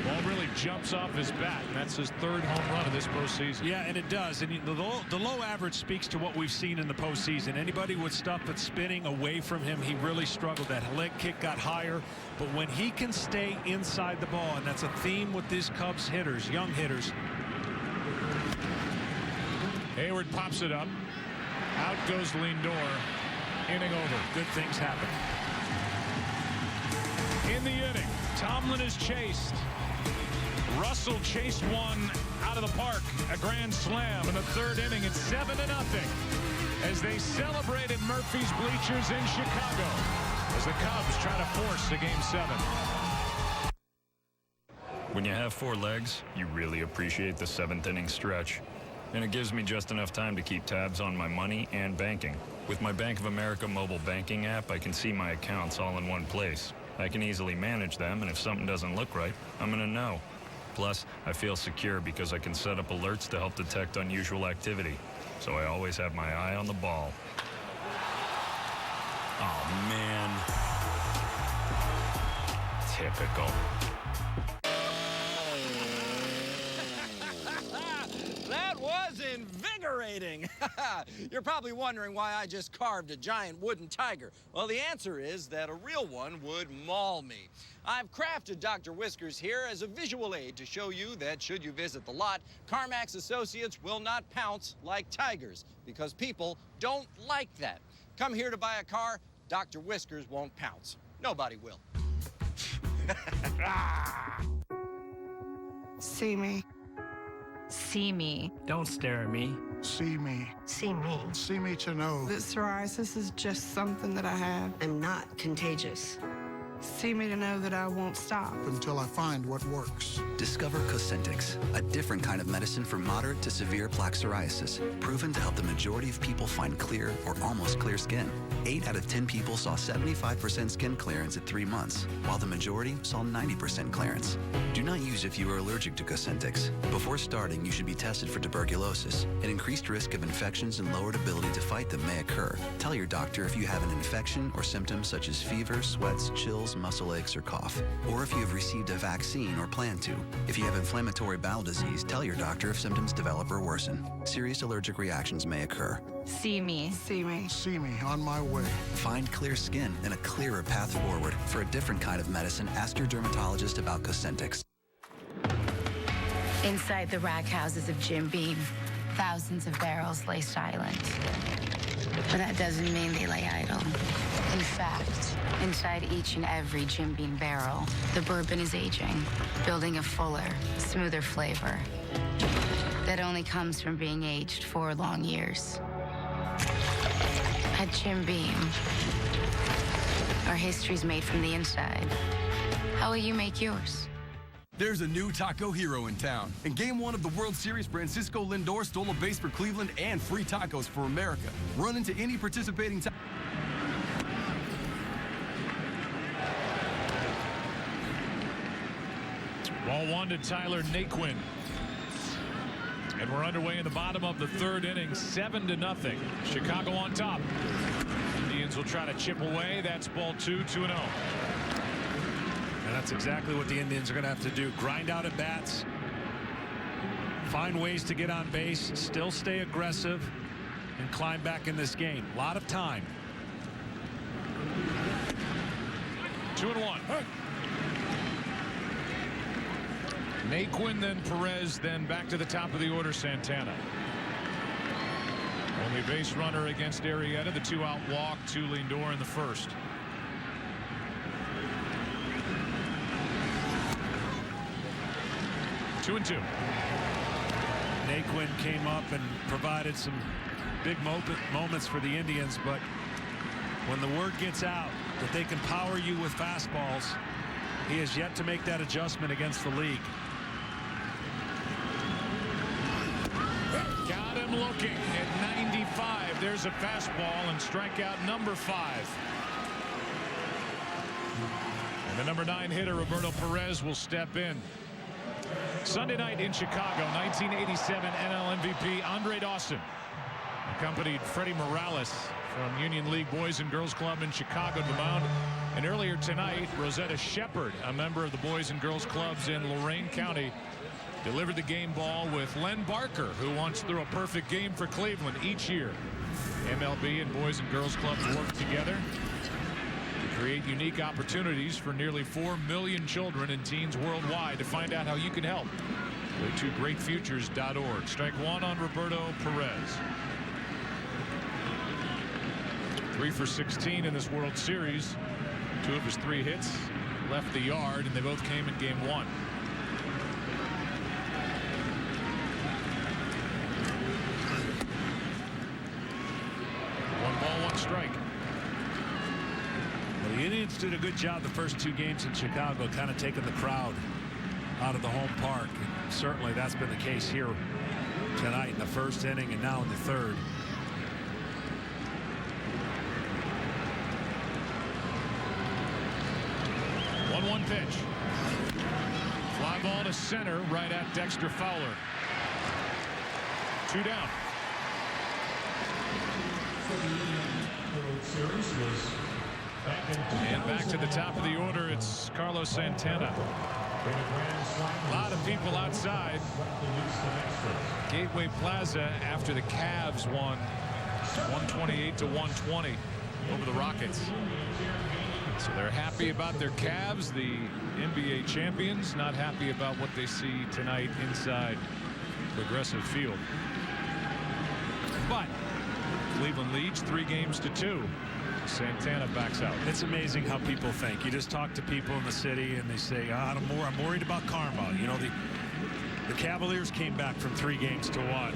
Ball really jumps off his bat, and that's his 3rd home run of this postseason. Yeah, and it does. And the low average speaks to what we've seen in the postseason. Anybody with stuff that's spinning away from him, he really struggled. That leg kick got higher, but when he can stay inside the ball, and that's a theme with these Cubs hitters, young hitters. Hayward pops it up. Out goes Lindor. Inning over. Good things happen. In the inning, Tomlin is chased. Russell chased one out of the park. A grand slam in the 3rd inning. It's 7-0 as they celebrate at Murphy's bleachers in Chicago as the Cubs try to force a Game 7. When you have 4 legs, you really appreciate the 7th inning stretch. And it gives me just enough time to keep tabs on my money and banking. With my Bank of America mobile banking app, I can see my accounts all in one place. I can easily manage them, and if something doesn't look right, I'm going to know. Plus, I feel secure because I can set up alerts to help detect unusual activity. So I always have my eye on the ball. Oh, man. Typical. That was invigorating. You're probably wondering why I just carved a giant wooden tiger. Well, the answer is that a real one would maul me. I've crafted Dr. Whiskers here as a visual aid to show you that should you visit the lot, CarMax associates will not pounce like tigers, because people don't like that. Come here to buy a car, Dr. Whiskers won't pounce. Nobody will. See me. See me. Don't stare at me. See me. See me. See me to know that psoriasis is just something that I have. I'm not contagious. See me to know that I won't stop until I find what works. Discover Cosentyx, a different kind of medicine for moderate to severe plaque psoriasis, proven to help the majority of people find clear or almost clear skin. 8 out of 10 people saw 75% skin clearance at 3 months, while the majority saw 90% clearance. Do not use if you are allergic to Cosentyx. Before starting, you should be tested for tuberculosis. An increased risk of infections and lowered ability to fight them may occur. Tell your doctor if you have an infection or symptoms such as fever, sweats, chills, muscle aches, or cough, or if you have received a vaccine or plan to. If you have inflammatory bowel disease, tell your doctor if symptoms develop or worsen. Serious allergic reactions may occur. See me. See me. See me on my way. Find clear skin and a clearer path forward. For a different kind of medicine, ask your dermatologist about Cosentyx. Inside the rack houses of Jim Beam, thousands of barrels lay silent. But that doesn't mean they lay idle. In fact, inside each and every Jim Beam barrel, the bourbon is aging, building a fuller, smoother flavor that only comes from being aged 4 long years. At Jim Beam, our history's made from the inside. How will you make yours? There's a new taco hero in town. In Game 1 of the World Series, Francisco Lindor stole a base for Cleveland and free tacos for America. Run into any participating Ball 1 to Tyler Naquin. And we're underway in the bottom of the third inning, 7-0. Chicago on top. Indians will try to chip away. That's ball 2, 2-0. And that's exactly what the Indians are going to have to do. Grind out at bats. Find ways to get on base. Still stay aggressive. And climb back in this game. A lot of time. 2-1. Naquin, then Perez, then back to the top of the order, Santana. Only base runner against Arrieta. The 2-out walk to Lindor in the first. Two and 2. Naquin came up and provided some big moments for the Indians, but when the word gets out that they can power you with fastballs, he has yet to make that adjustment against the league. Got him looking at 95. There's a fastball and strikeout number 5. And the number 9 hitter, Roberto Perez, will step in. Sunday night in Chicago, 1987 NL MVP Andre Dawson accompanied Freddie Morales from Union League Boys and Girls Club in Chicago to the mound. And earlier tonight, Rosetta Shepard, a member of the Boys and Girls Clubs in Lorain County, delivered the game ball with Len Barker, who once threw a perfect game for Cleveland each year. MLB and Boys and Girls Clubs work together to create unique opportunities for nearly 4 million children and teens worldwide. To find out how you can help, go to greatfutures.org. Strike 1 on Roberto Perez. 3 for 16 in this World Series. 2 of his 3 hits left the yard, and they both came in game 1. 1 ball, 1 strike. Well, the Indians did a good job the first 2 games in Chicago, kind of taking the crowd out of the home park. And certainly that's been the case here tonight in the first inning and now in the third. One pitch. Fly ball to center, right at Dexter Fowler. 2 down. And back to the top of the order, it's Carlos Santana. A lot of people outside Gateway Plaza after the Cavs won 128-120 over the Rockets. So they're happy about their Cavs, the NBA champions, not happy about what they see tonight inside Progressive Field. But Cleveland leads 3-2. Santana backs out. It's amazing how people think. You just talk to people in the city and they say, I'm worried about karma. You know, the Cavaliers came back from 3-1.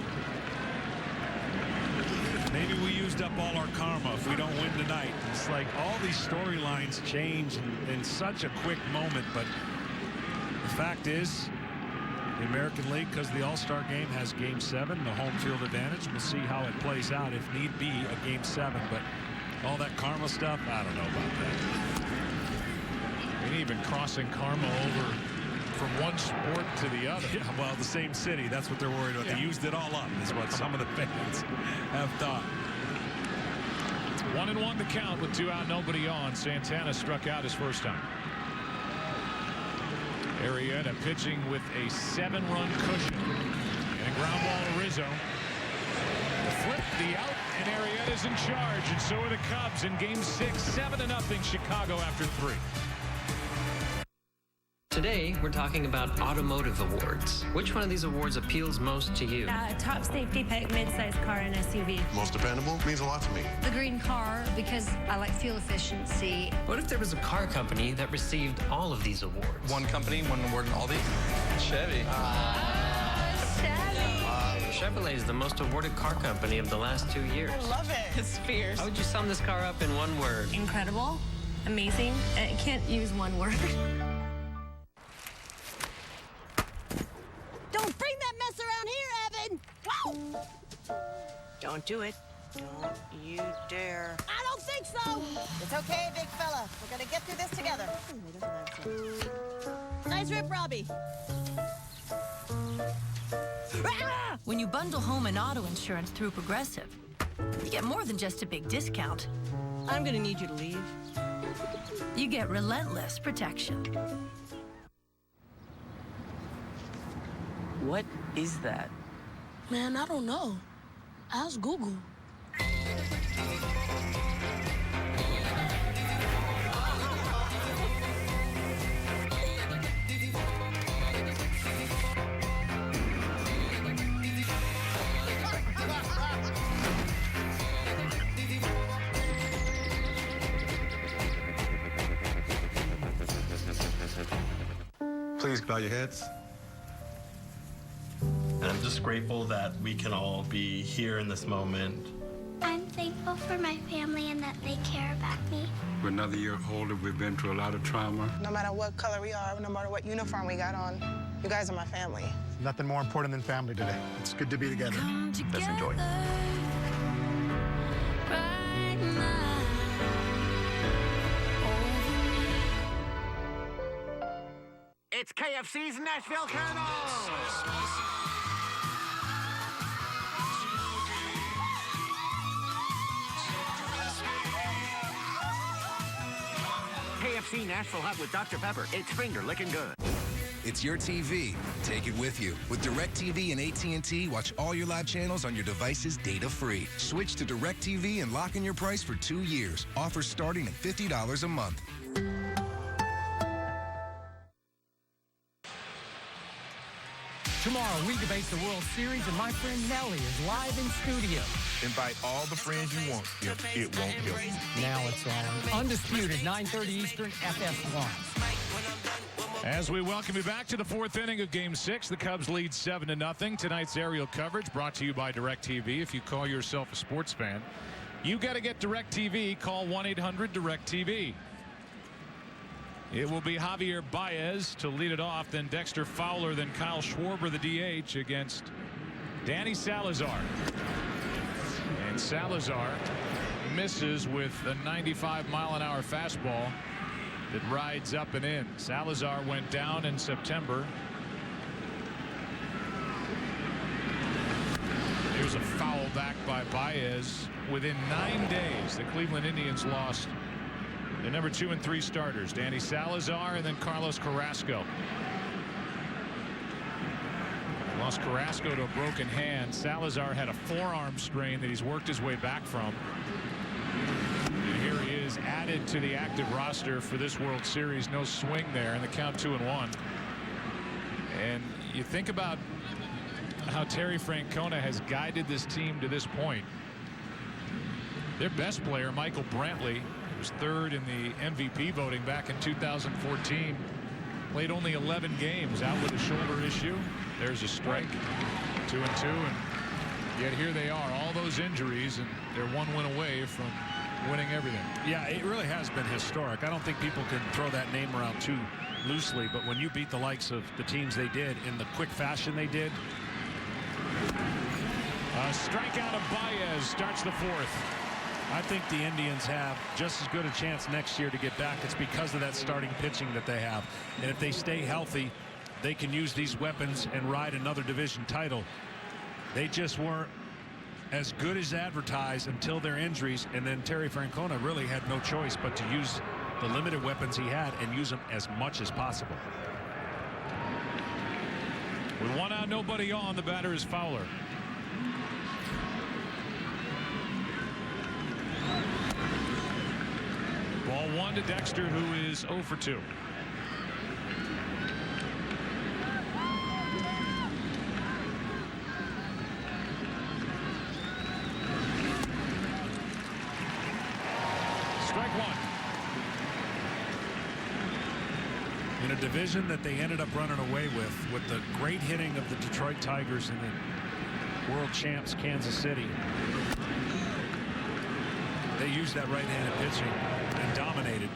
Maybe we used up all our karma if we don't win tonight. It's like all these storylines change in such a quick moment. But the fact is, the American League, because the All-Star game has Game 7, the home field advantage. We'll see how it plays out if need be a Game 7. But all that karma stuff, I don't know about that. And even crossing karma over from one sport to the other. Yeah, well, the same city. That's what they're worried about. Yeah. They used it all up, is what some of the fans have thought. 1-1 the count with 2 out, nobody on. Santana struck out his first time. Arrieta pitching with a 7-run cushion. And a ground ball to Rizzo. The flip, the out, and Arrieta's in charge. And so are the Cubs in Game 6, 7-0 Chicago after 3. Today, we're talking about automotive awards. Which one of these awards appeals most to you? Top safety pick, mid-sized car, and SUV. Most dependable means a lot to me. The green car, because I like fuel efficiency. What if there was a car company that received all of these awards? One company, one award in all these? Chevy. Chevrolet is the most awarded car company of the last 2 years. I love it. It's fierce. How would you sum this car up in one word? Incredible, amazing, and I can't use one word. Don't do it. Don't you dare. I don't think so. It's okay, big fella. We're gonna get through this together. Nice rip, Robbie. When you bundle home and auto insurance through Progressive, you get more than just a big discount. I'm gonna need you to leave. You get relentless protection. What is that? Man, I don't know. Ask Google. Please bow your heads. And I'm just grateful that we can all be here in this moment. I'm thankful for my family and that they care about me. We're another year older. We've been through a lot of trauma. No matter what color we are, no matter what uniform we got on, you guys are my family. Nothing more important than family today. It's good to be together. Let's enjoy it. It's KFC's Nashville Colonel! KFC Nashville Hot with Dr. Pepper. It's finger licking good. It's your TV. Take it with you. With DirecTV and AT&T, watch all your live channels on your devices data-free. Switch to DirecTV and lock in your price for 2 years. Offers starting at $50 a month. Tomorrow, we debate the World Series, and my friend Nelly is live in studio. Invite all the friends you want if it won't help. Now it's on. Undisputed, 9:30 Eastern, FS1. As we welcome you back to the fourth inning of Game 6, the Cubs lead 7-0. Tonight's aerial coverage brought to you by DirecTV. If you call yourself a sports fan, you got to get DirecTV. Call 1-800-DirecTV. It will be Javier Baez to lead it off, then Dexter Fowler, then Kyle Schwarber, the DH, against Danny Salazar. And Salazar misses with a 95-mile-an-hour fastball that rides up and in. Salazar went down in September. Here's a foul back by Baez. Within 9 days, the Cleveland Indians lost the number 2 and 3 starters, Danny Salazar and then Carlos Carrasco. Lost Carrasco to a broken hand. Salazar had a forearm strain that he's worked his way back from. And here he is, added to the active roster for this World Series. No swing there, and the count 2-1. And you think about how Terry Francona has guided this team to this point. Their best player, Michael Brantley, was third in the MVP voting back in 2014. Played only 11 games, out with a shoulder issue. There's a strike. 2-2, and yet here they are, all those injuries, and they're one win away from winning everything. Yeah, it really has been historic. I don't think people can throw that name around too loosely, but when you beat the likes of the teams they did in the quick fashion they did. A strikeout of Baez starts the fourth. I think the Indians have just as good a chance next year to get back. It's because of that starting pitching that they have. And if they stay healthy, they can use these weapons and ride another division title. They just weren't as good as advertised until their injuries, and then Terry Francona really had no choice but to use the limited weapons he had and use them as much as possible. With one out, nobody on, the batter is Fowler. Ball one to Dexter, who is 0 for 2. Strike one. In a division that they ended up running away with the great hitting of the Detroit Tigers and the world champs Kansas City. They used that right-handed pitching and dominated.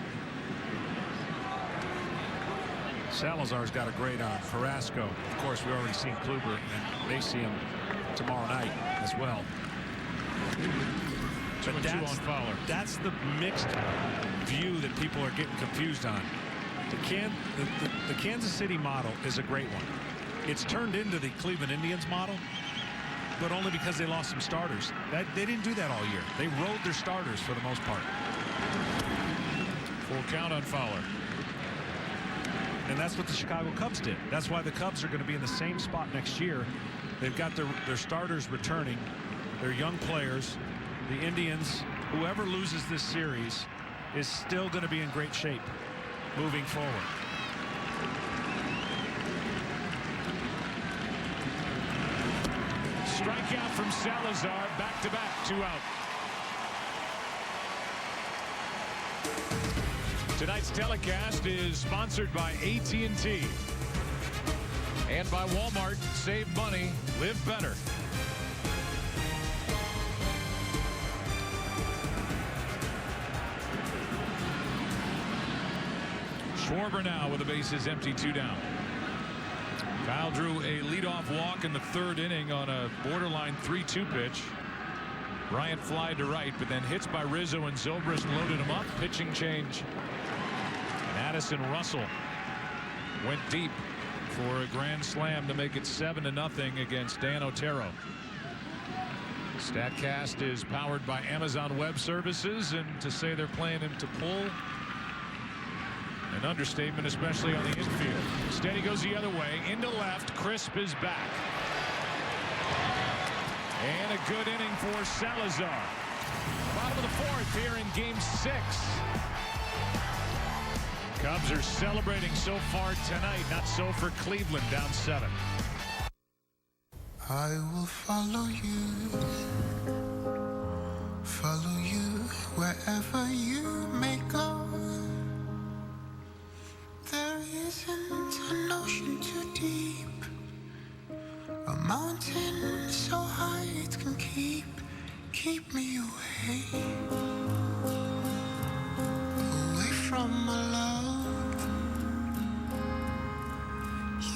Salazar's got a great arm. Carrasco, of course, we already seen Kluber, and they see him tomorrow night as well. But Two on Fowler. That's the mixed view that people are getting confused on. The Kansas City model is a great one. It's turned into the Cleveland Indians model, but only because they lost some starters. They didn't do that all year. They rode their starters for the most part. Full count on Fowler. And that's what the Chicago Cubs did. That's why the Cubs are going to be in the same spot next year. They've got their starters returning, their young players. The Indians, whoever loses this series, is still going to be in great shape moving forward. Strikeout from Salazar, back-to-back, 2 out. Tonight's telecast is sponsored by AT&T and by Walmart. Save money, live better. Schwarber now with the bases empty, 2 down. Kyle drew a leadoff walk in the 3rd inning on a borderline 3-2 pitch. Bryant flied to right, but then hits by Rizzo and Zobrist loaded him up. Pitching change. And Addison Russell went deep for a grand slam to make it 7-0 against Dan Otero. StatCast is powered by Amazon Web Services, and to say they're playing him to pull, an understatement, especially on the infield. Steady goes the other way, into left. Crisp is back. And a good inning for Salazar. Bottom of the 4th here in Game 6. Cubs are celebrating so far tonight, not so for Cleveland, down 7. I will follow you wherever you may go. There isn't an ocean too deep, a mountain so high it can keep me away from my love.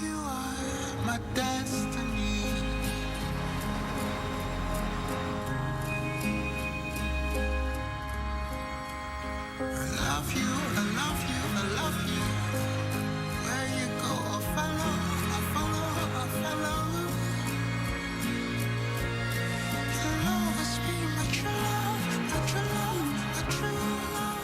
You are my destiny. I love you, I love you, I love you. Where you go, I follow, I follow, I follow. You'll always be my true love, my true love, my true love.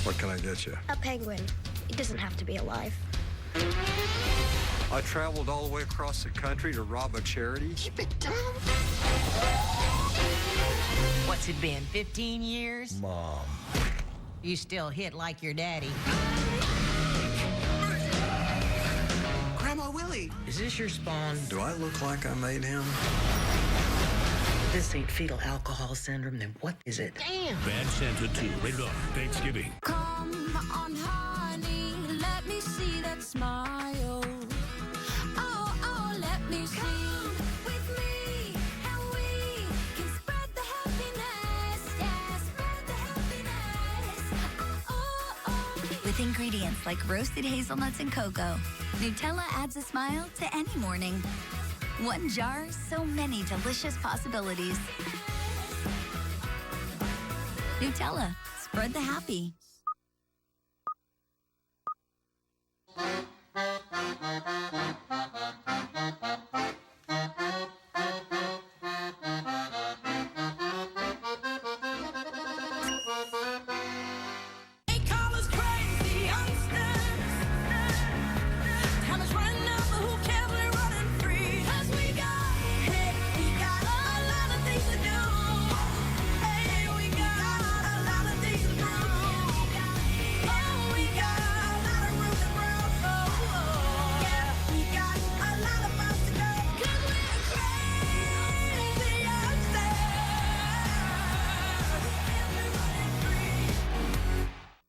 What can I get you? A penguin. It doesn't have to be alive. I traveled all the way across the country to rob a charity. Keep it down. What's it been, 15 years? Mom. You still hit like your daddy. Grandma Willie. Is this your spawn? Do I look like I made him? If this ain't fetal alcohol syndrome, then what is it? Damn! Bad Santa 2, rated R, Thanksgiving. Come on, honey, let me see that smile. Oh, let me see. Come with me, and we can spread the happiness. Yeah, spread the happiness. Oh. With ingredients like roasted hazelnuts and cocoa, Nutella adds a smile to any morning. One jar, so many delicious possibilities. Nutella, spread the happy.